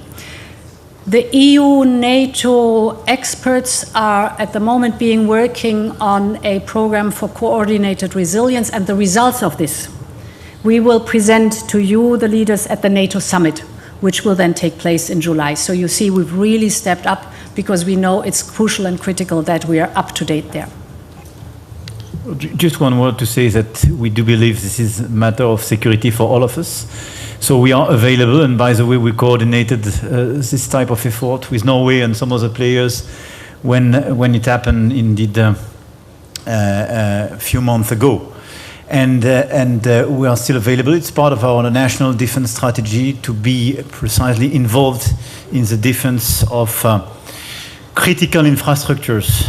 The EU-NATO experts are at the moment working on a program for coordinated resilience, and the results of this we will present to you, the leaders, at the NATO summit, which will then take place in July. So you see, we've really stepped up because we know it's crucial and critical that we are up to date there. Just one word to say that we do believe this is a matter of security for all of us. So we are available, and by the way, we coordinated this type of effort with Norway and some other players when it happened indeed a few months ago. And we are still available. It's part of our national defense strategy to be precisely involved in the defense of critical infrastructures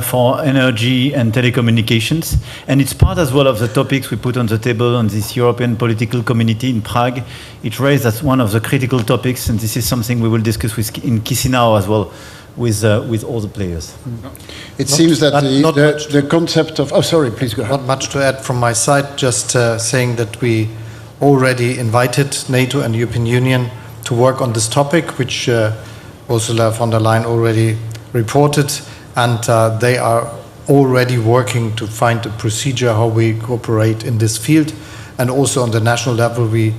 for energy and telecommunications. And it's part as well of the topics we put on the table on this European political community in Prague. It raised as one of the critical topics, and this is something we will discuss in Chisinau as well with all the players. It seems that the concept of... Oh, sorry, please go ahead. Not much to add from my side, just saying that we already invited NATO and the European Union to work on this topic, which Ursula von der Leyen already reported, and they are already working to find a procedure how we cooperate in this field. And also on the national level, we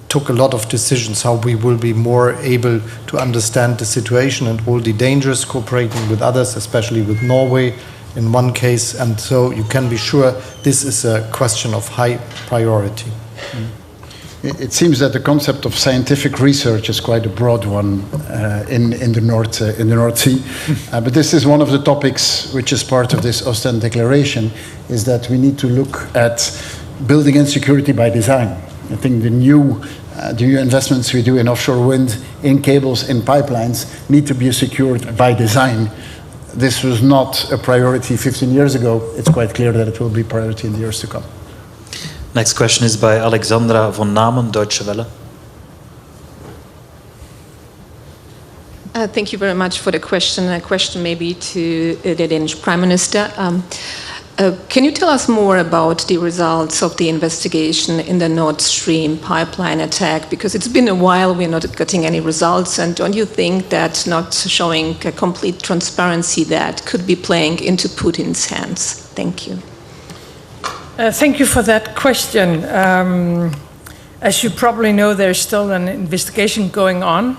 took a lot of decisions how we will be more able to understand the situation and all the dangers, cooperating with others, especially with Norway in one case. And so you can be sure this is a question of high priority. It seems that the concept of scientific research is quite a broad one in the North Sea. But this is one of the topics which is part of this Ostend Declaration, is that we need to look at building in security by design. I think the new investments we do in offshore wind, in cables, in pipelines need to be secured by design. This was not a priority 15 years ago. It's quite clear that it will be a priority in the years to come. Next question is by Alexandra von Namen, Deutsche Welle. Thank you very much for the question. A question maybe to the Danish Prime Minister. Can you tell us more about the results of the investigation in the Nord Stream pipeline attack? Because it's been a while, we're not getting any results. And don't you think that not showing a complete transparency that could be playing into Putin's hands? Thank you. Thank you for that question. As you probably know, there's still an investigation going on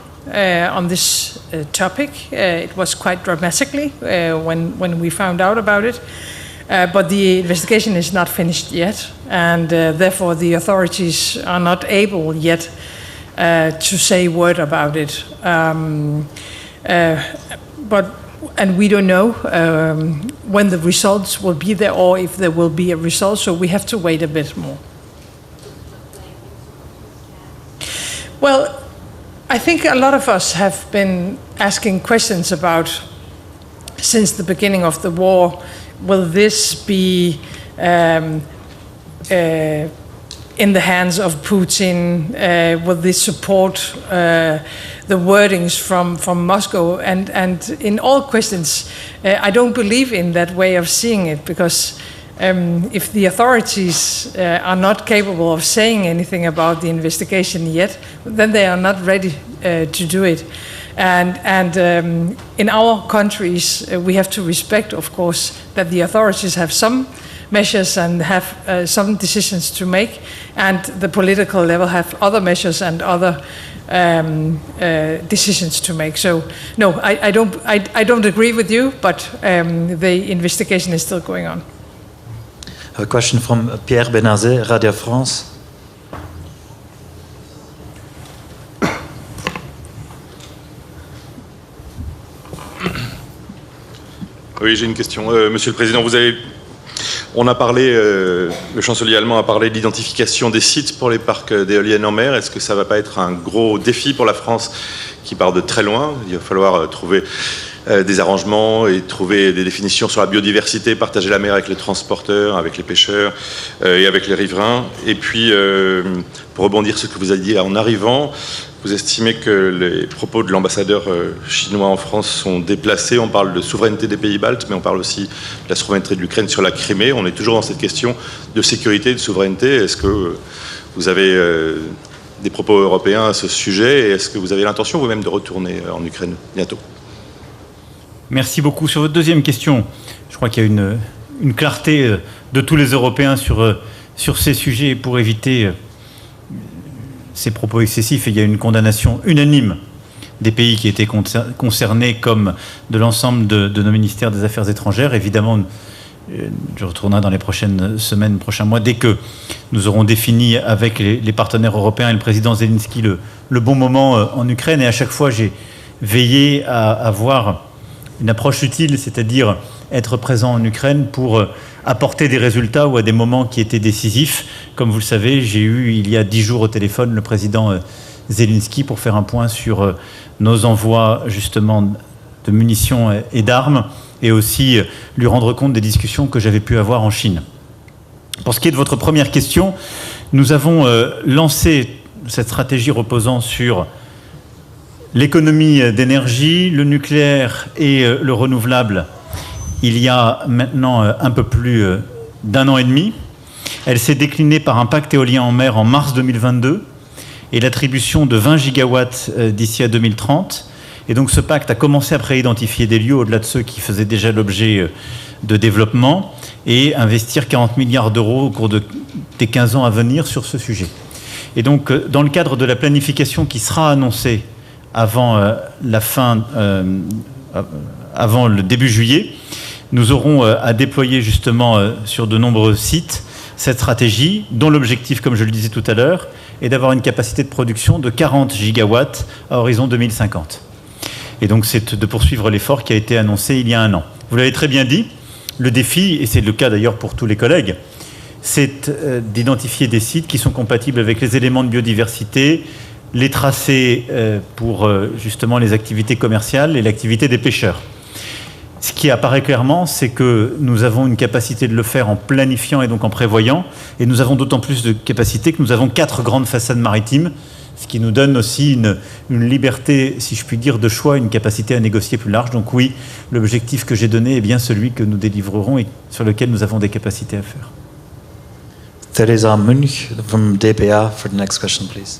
this topic. It was quite dramatically when we found out about it. But the investigation is not finished yet, and therefore the authorities are not able yet to say a word about it. And we don't know when the results will be there or if there will be a result, so we have to wait a bit more. Well, I think a lot of us have been asking questions about, since the beginning of the war, will this be in the hands of Putin? Will this support the wordings from Moscow? And in all questions, I don't believe in that way of seeing it, because if the authorities are not capable of saying anything about the investigation yet, then they are not ready to do it. And in our countries, we have to respect, of course, that the authorities have some measures and have some decisions to make, and the political level have other measures and other decisions to make. So, no, I don't agree with you, but the investigation is still going on. A question from Pierre Benazet, Radio France. Oui, j'ai une question. Monsieur le Président, vous avez On a parlé, le chancelier allemand a parlé de l'identification des sites pour les parcs d'éoliennes en mer. Est-ce que ça ne va pas être un gros défi pour la France qui part de très loin? Il va falloir trouver des arrangements et trouver des définitions sur la biodiversité, partager la mer avec les transporteurs, avec les pêcheurs et avec les riverains. Et puis, pour rebondir sur ce que vous avez dit en arrivant, vous estimez que les propos de l'ambassadeur chinois en France sont déplacés. On parle de souveraineté des pays baltes, mais on parle aussi de la souveraineté de l'Ukraine sur la Crimée. On est toujours dans cette question de sécurité et de souveraineté. Est-ce que vous avez des propos européens à ce sujet? Et est-ce que vous avez l'intention vous-même de retourner en Ukraine bientôt? Merci beaucoup. Sur votre deuxième question, je crois qu'il y a une clarté de tous les Européens sur ces sujets pour éviter ces propos excessifs. Et il y a une condamnation unanime des pays qui étaient concernés comme de l'ensemble de nos ministères des Affaires étrangères. Évidemment, je retournerai dans les prochaines semaines, prochains mois, dès que nous aurons défini avec les partenaires européens et le président Zelensky le bon moment en Ukraine. Et à chaque fois, j'ai veillé à avoir une approche utile, c'est-à-dire être présent en Ukraine pour apporter des résultats ou à des moments qui étaient décisifs. Comme vous le savez, j'ai eu il y a 10 jours au téléphone le président Zelensky pour faire un point sur nos envois justement de munitions et d'armes et aussi lui rendre compte des discussions que j'avais pu avoir en Chine. Pour ce qui est de votre première question, nous avons lancé cette stratégie reposant sur l'économie d'énergie, le nucléaire et le renouvelable il y a maintenant un peu plus d'un an et demi. Elle s'est déclinée par un pacte éolien en mer en mars 2022 et l'attribution de 20 gigawatts d'ici à 2030. Et donc ce pacte a commencé à préidentifier des lieux au-delà de ceux qui faisaient déjà l'objet de développement et investir 40 milliards d'euros au cours des 15 ans à venir sur ce sujet. Et donc dans le cadre de la planification qui sera annoncée avant avant le début juillet, nous aurons à déployer justement sur de nombreux sites cette stratégie dont l'objectif, comme je le disais tout à l'heure, est d'avoir une capacité de production de 40 gigawatts à horizon 2050. Et donc c'est de poursuivre l'effort qui a été annoncé il y a un an. Vous l'avez très bien dit, le défi, et c'est le cas d'ailleurs pour tous les collègues, c'est d'identifier des sites qui sont compatibles avec les éléments de biodiversité, les tracés pour justement les activités commerciales et l'activité des pêcheurs. Ce qui apparaît clairement, c'est que nous avons une capacité de le faire en planifiant et donc en prévoyant, et nous avons d'autant plus de capacité que nous avons 4 grandes façades maritimes, ce qui nous donne aussi une liberté, si je puis dire, de choix, une capacité à négocier plus large. Donc oui, l'objectif que j'ai donné est bien celui que nous délivrerons et sur lequel nous avons des capacités à faire. Theresa Munch from DPA for the next question, please.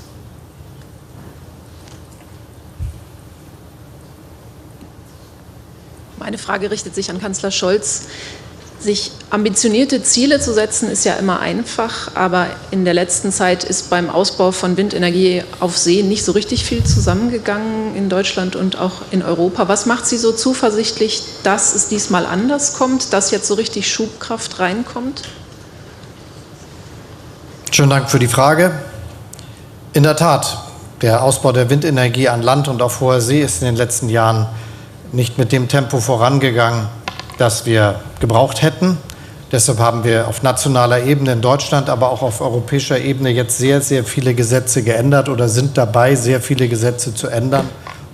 Meine Frage richtet sich an Kanzler Scholz. Sich ambitionierte Ziele zu setzen, ist ja immer einfach, aber in der letzten Zeit ist beim Ausbau von Windenergie auf See nicht so richtig viel zusammengegangen in Deutschland und auch in Europa. Was macht Sie so zuversichtlich, dass es diesmal anders kommt, dass jetzt so richtig Schubkraft reinkommt? Schönen Dank für die Frage. In der Tat, der Ausbau der Windenergie an Land und auf hoher See ist in den letzten Jahren nicht mit dem Tempo vorangegangen, das wir gebraucht hätten. Deshalb haben wir auf nationaler Ebene in Deutschland, aber auch auf europäischer Ebene jetzt sehr, sehr viele Gesetze geändert oder sind dabei, sehr viele Gesetze zu ändern,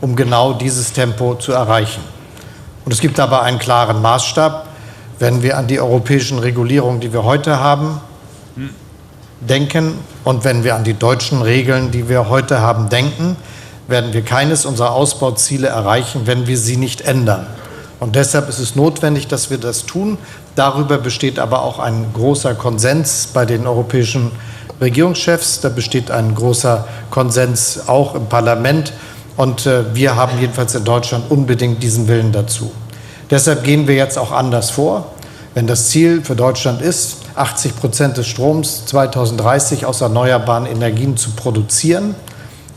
um genau dieses Tempo zu erreichen. Und es gibt aber einen klaren Maßstab. Wenn wir an die europäischen Regulierungen, die wir heute haben, denken und wenn wir an die deutschen Regeln, die wir heute haben, denken, werden wir keines unserer Ausbauziele erreichen, wenn wir sie nicht ändern. Und deshalb ist es notwendig, dass wir das tun. Darüber besteht aber auch ein großer Konsens bei den europäischen Regierungschefs. Da besteht ein großer Konsens auch im Parlament. Und wir haben jedenfalls in Deutschland unbedingt diesen Willen dazu. Deshalb gehen wir jetzt auch anders vor. Wenn das Ziel für Deutschland ist, 80% des Stroms 2030 aus erneuerbaren Energien zu produzieren,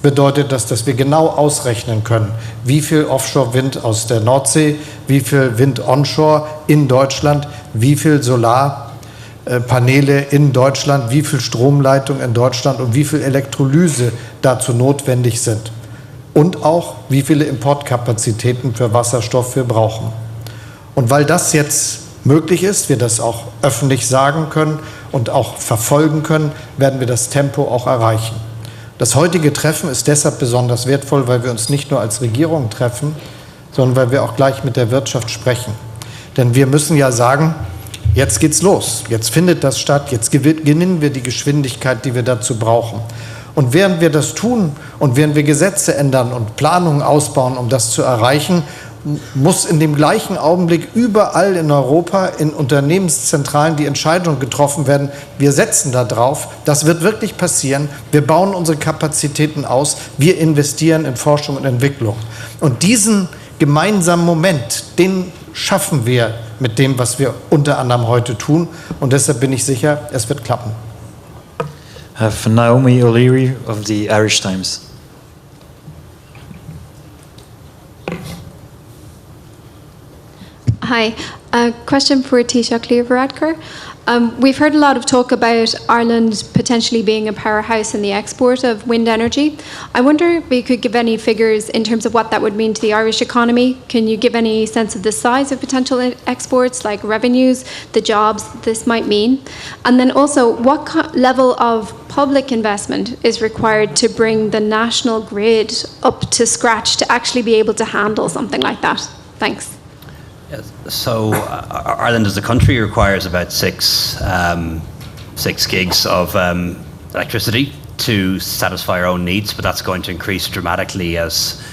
bedeutet das, dass wir genau ausrechnen können, wie viel Offshore-Wind aus der Nordsee, wie viel Wind onshore in Deutschland, wie viel Solarpaneele in Deutschland, wie viel Stromleitung in Deutschland und wie viel Elektrolyse dazu notwendig sind. Und auch, wie viele Importkapazitäten für Wasserstoff wir brauchen. Und weil das jetzt möglich ist, wir das auch öffentlich sagen können und auch verfolgen können, werden wir das Tempo auch erreichen. Das heutige Treffen ist deshalb besonders wertvoll, weil wir uns nicht nur als Regierung treffen, sondern weil wir auch gleich mit der Wirtschaft sprechen. Denn wir müssen ja sagen, jetzt geht's los, jetzt findet das statt, jetzt gewinnen wir die Geschwindigkeit, die wir dazu brauchen. Und während wir das tun und während wir Gesetze ändern und Planungen ausbauen, um das zu erreichen, muss in dem gleichen Augenblick überall in Europa in Unternehmenszentralen die Entscheidung getroffen werden, wir setzen da drauf, das wird wirklich passieren, wir bauen unsere Kapazitäten aus, wir investieren in Forschung und Entwicklung. Und diesen gemeinsamen Moment, den schaffen wir mit dem, was wir unter anderem heute tun. Und deshalb bin ich sicher, es wird klappen. Naomi O'Leary of the Irish Times. Hi, a question for Taoiseach Varadkar. We've heard a lot of talk about Ireland potentially being a powerhouse in the export of wind energy. I wonder if you could give any figures in terms of what that would mean to the Irish economy. Can you give any sense of the size of potential exports, like revenues, the jobs this might mean? And then also, what level of public investment is required to bring the national grid up to scratch to actually be able to handle something like that? Thanks. So Ireland as a country requires about 6 gigs of electricity to satisfy our own needs, but that's going to increase dramatically as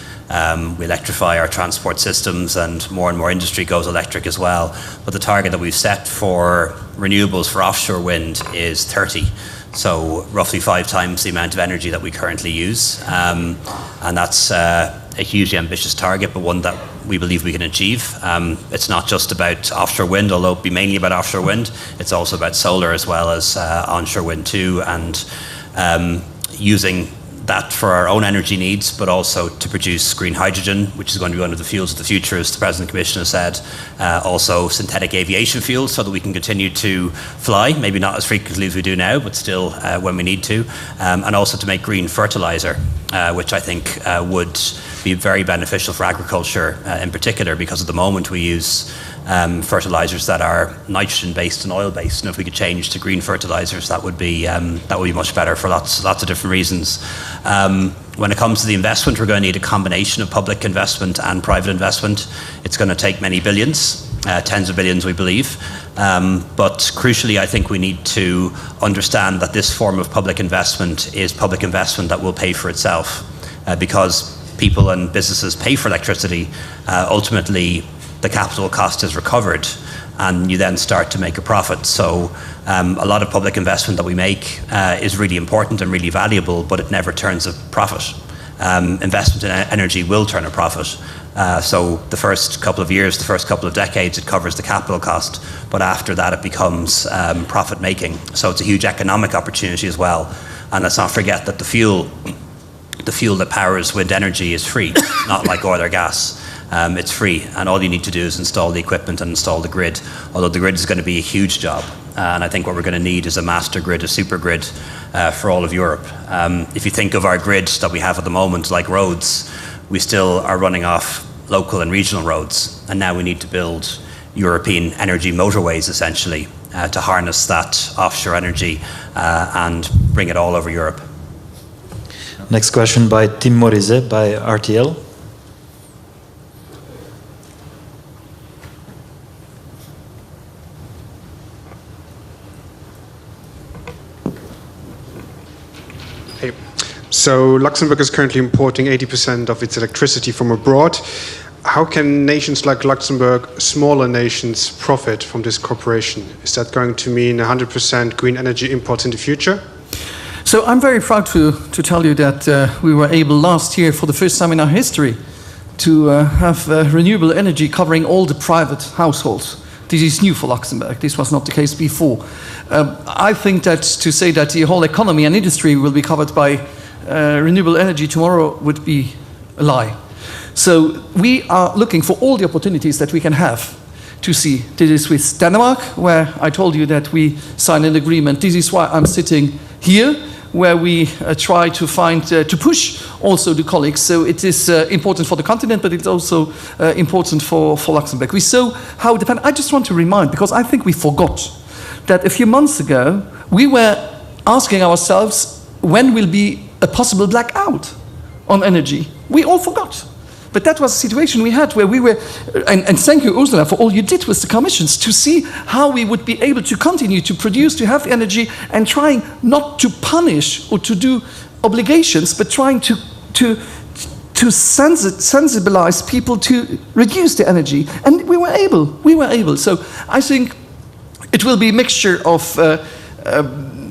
we electrify our transport systems and more industry goes electric as well. But the target that we've set for renewables for offshore wind is 30. So roughly 5 times the amount of energy that we currently use. And that's a hugely ambitious target, but one that we believe we can achieve. It's not just about offshore wind, although it'll be mainly about offshore wind. It's also about solar as well as onshore wind too, and using that for our own energy needs, but also to produce green hydrogen, which is going to be one of the fuels of the future, as the President Commissioner said. Also synthetic aviation fuels, so that we can continue to fly, maybe not as frequently as we do now, but still when we need to. And also to make green fertilizer, which I think would be very beneficial for agriculture in particular, because at the moment we use fertilizers that are nitrogen-based and oil-based, and if we could change to green fertilizers, that would be much better for lots of different reasons. When it comes to the investment, we're going to need a combination of public investment and private investment. It's going to take many billions, tens of billions, we believe. But crucially, I think we need to understand that this form of public investment is public investment that will pay for itself, because people and businesses pay for electricity. Ultimately, the capital cost is recovered, and you then start to make a profit. So a lot of public investment that we make is really important and really valuable, but it never turns a profit. Investment in energy will turn a profit. So the first couple of years, the first couple of decades, it covers the capital cost, but after that it becomes profit making. So it's a huge economic opportunity as well. And let's not forget that the fuel that powers wind energy is free, not like oil or gas. It's free, and all you need to do is install the equipment and install the grid, although the grid is going to be a huge job. And I think what we're going to need is a master grid, a super grid for all of Europe. If you think of our grid that we have at the moment, like roads, we still are running off local and regional roads, and now we need to build European energy motorways, essentially, to harness that offshore energy and bring it all over Europe. Next question by Tim Morizet by RTL. So Luxembourg is currently importing 80% of its electricity from abroad. How can nations like Luxembourg, smaller nations, profit from this cooperation? Is that going to mean 100% green energy imports in the future? So I'm very proud to tell you that we were able last year, for the first time in our history, to have renewable energy covering all the private households. This is new for Luxembourg. This was not the case before. I think that to say that the whole economy and industry will be covered by renewable energy tomorrow would be a lie. So we are looking for all the opportunities that we can have to see. This is with Denmark, where I told you that we signed an agreement. This is why I'm sitting here, where we try to find, to push also the colleagues. So it is important for the continent, but it's also important for Luxembourg. We saw how dependent. I just want to remind, because I think we forgot that a few months ago we were asking ourselves when will be a possible blackout on energy. We all forgot. But that was a situation we had where we were, and thank you, Ursula, for all you did with the commissions to see how we would be able to continue to produce, to have energy, and trying not to punish or to do obligations, but trying to sensibilize people to reduce the energy. And we were able. So I think it will be a mixture of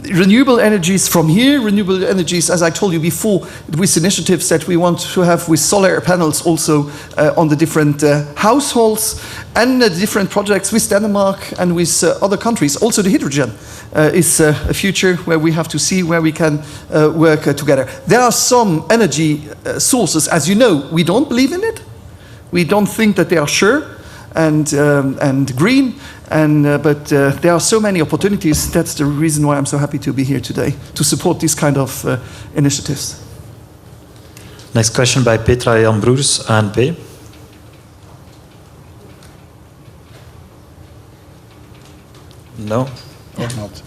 renewable energies from here, renewable energies, as I told you before, with initiatives that we want to have with solar panels also on the different households, and different projects with Denmark and with other countries. Also the hydrogen is a future where we have to see where we can work together. There are some energy sources, as you know, we don't believe in it. We don't think that they are sure and green. But there are so many opportunities. That's the reason why I'm so happy to be here today, to support these kind of initiatives. Next question by Petra Jan Broers, ANP. No? Or not.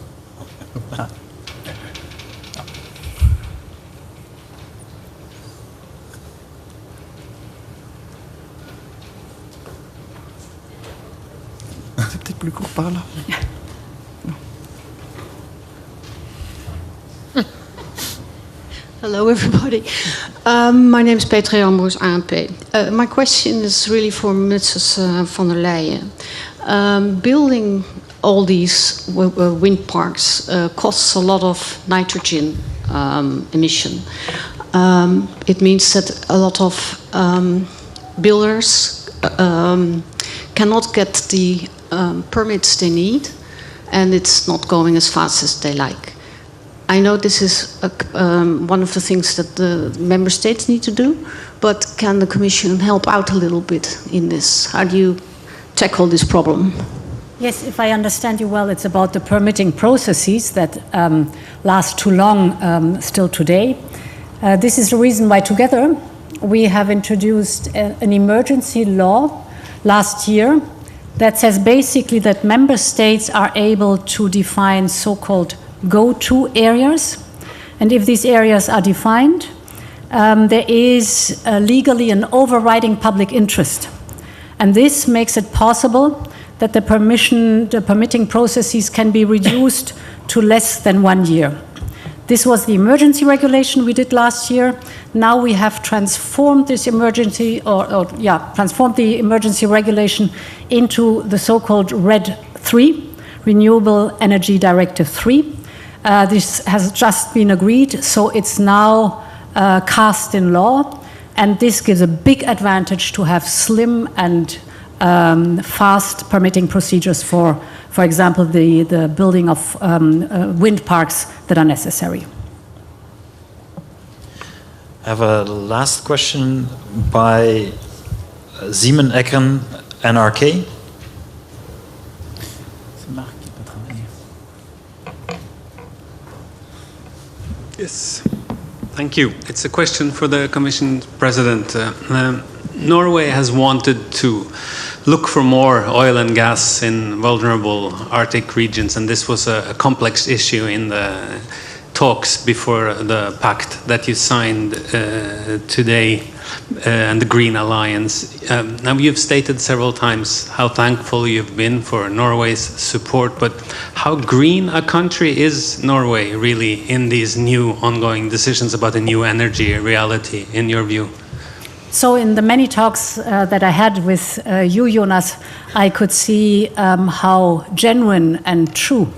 Hello, everybody. My name is Petra Jan Broers, ANP. My question is really for Mrs. von der Leyen. Building all these wind parks costs a lot of nitrogen emission. It means that a lot of builders cannot get the permits they need, and it's not going as fast as they like. I know this is one of the things that the member states need to do, but can the Commission help out a little bit in this? How do you tackle this problem? Yes, if I understand you well, it's about the permitting processes that last too long still today. This is the reason why together we have introduced an emergency law last year that says basically that member states are able to define so-called go-to areas. And if these areas are defined, there is legally an overriding public interest. And this makes it possible that the permitting processes can be reduced to less than 1 year. This was the emergency regulation we did last year. Now we have transformed this transformed the emergency regulation into the so-called RED 3, Renewable Energy Directive 3. This has just been agreed, so it's now cast in law, and this gives a big advantage to have slim and fast permitting procedures for example, the building of wind parks that are necessary. I have a last question by Simon Eckern, NRK. Yes, thank you. It's a question for the Commission President. Norway has wanted to look for more oil and gas in vulnerable Arctic regions, and this was a complex issue in the talks before the pact that you signed today and the Green Alliance. Now you've stated several times how thankful you've been for Norway's support, but how green a country is Norway really in these new ongoing decisions about a new energy reality, in your view? So in the many talks that I had with you, Jonas, I could see how genuine and true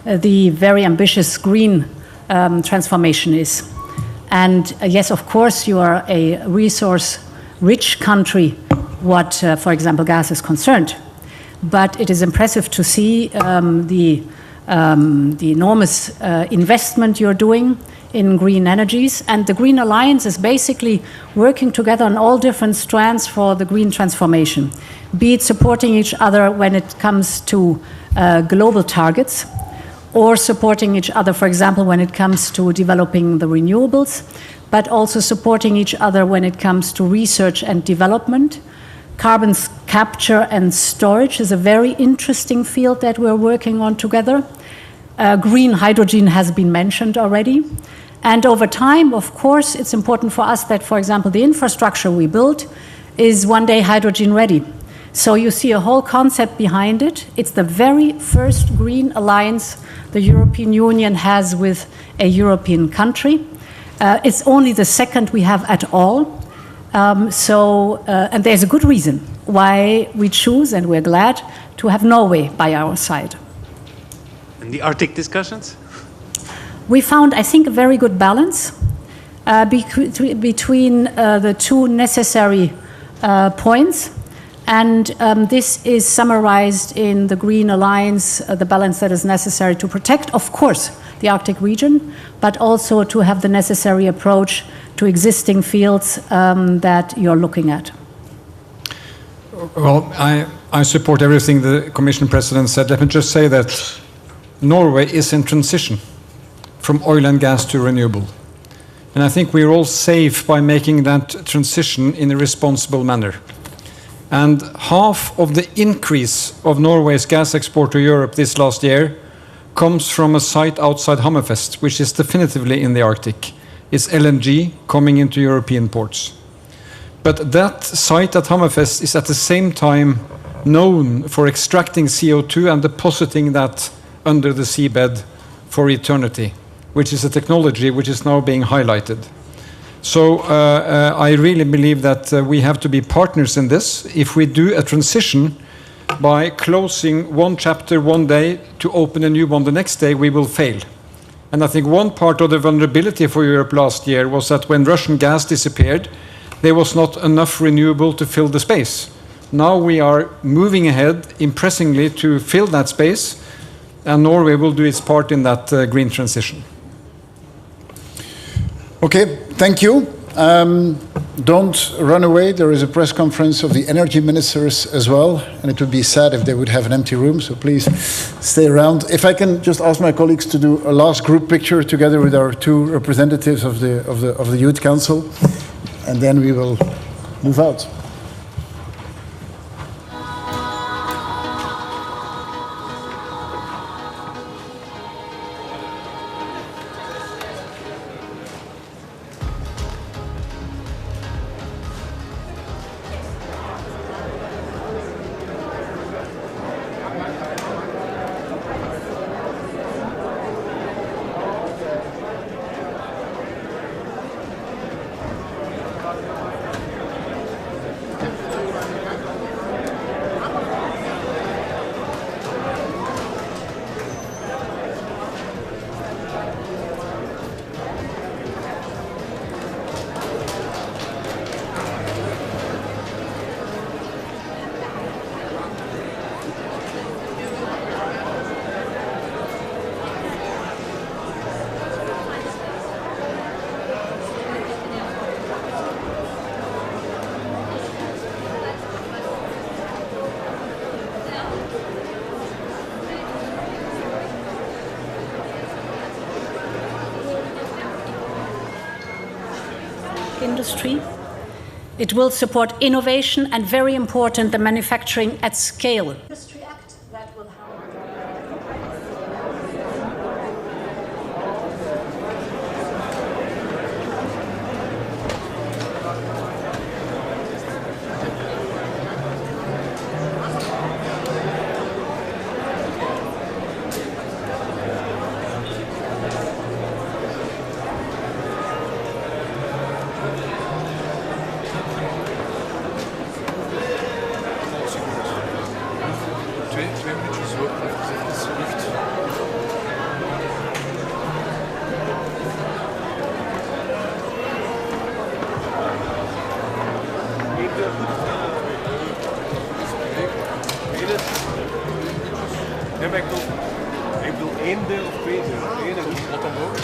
the very ambitious green transformation is. And yes, of course, you are a resource-rich country, what, for example, gas is concerned. But it is impressive to see the enormous investment you're doing in green energies. And the Green Alliance is basically working together on all different strands for the green transformation, be it supporting each other when it comes to global targets, or supporting each other, for example, when it comes to developing the renewables, but also supporting each other when it comes to research and development. Carbon capture and storage is a very interesting field that we're working on together. Green hydrogen has been mentioned already. And over time, of course, it's important for us that, for example, the infrastructure we build is one day hydrogen ready. So you see a whole concept behind it. It's the very first green alliance the European Union has with a European country. It's only the second we have at all. And there's a good reason why we choose, and we're glad to have Norway by our side. And the Arctic discussions? We found, I think, a very good balance between the two necessary points. And this is summarized in the Green Alliance, the balance that is necessary to protect, of course, the Arctic region, but also to have the necessary approach to existing fields that you're looking at. Well, I support everything the Commission President said. Let me just say that Norway is in transition from oil and gas to renewable. And I think we're all safe by making that transition in a responsible manner. And half of the increase of Norway's gas export to Europe this last year comes from a site outside Hammerfest, which is definitively in the Arctic. It's LNG coming into European ports. But that site at Hammerfest is at the same time known for extracting CO2 and depositing that under the seabed for eternity, which is a technology which is now being highlighted. So I really believe that we have to be partners in this. If we do a transition by closing one chapter one day to open a new one the next day, we will fail. And I think one part of the vulnerability for Europe last year was that when Russian gas disappeared, there was not enough renewable to fill the space. Now we are moving ahead impressively to fill that space, and Norway will do its part in that green transition. Okay, thank you. Don't run away. There is a press conference of the energy ministers as well, and it would be sad if they would have an empty room, so please stay around. If I can just ask my colleagues to do a last group picture together with our two representatives of the Youth Council, and then we will move out. Industry. It will support innovation and, very important, the manufacturing at scale. Industry Act that will help. Ja, maar ik bedoel 1 deel of 2 deel. 1 en wat dan ook.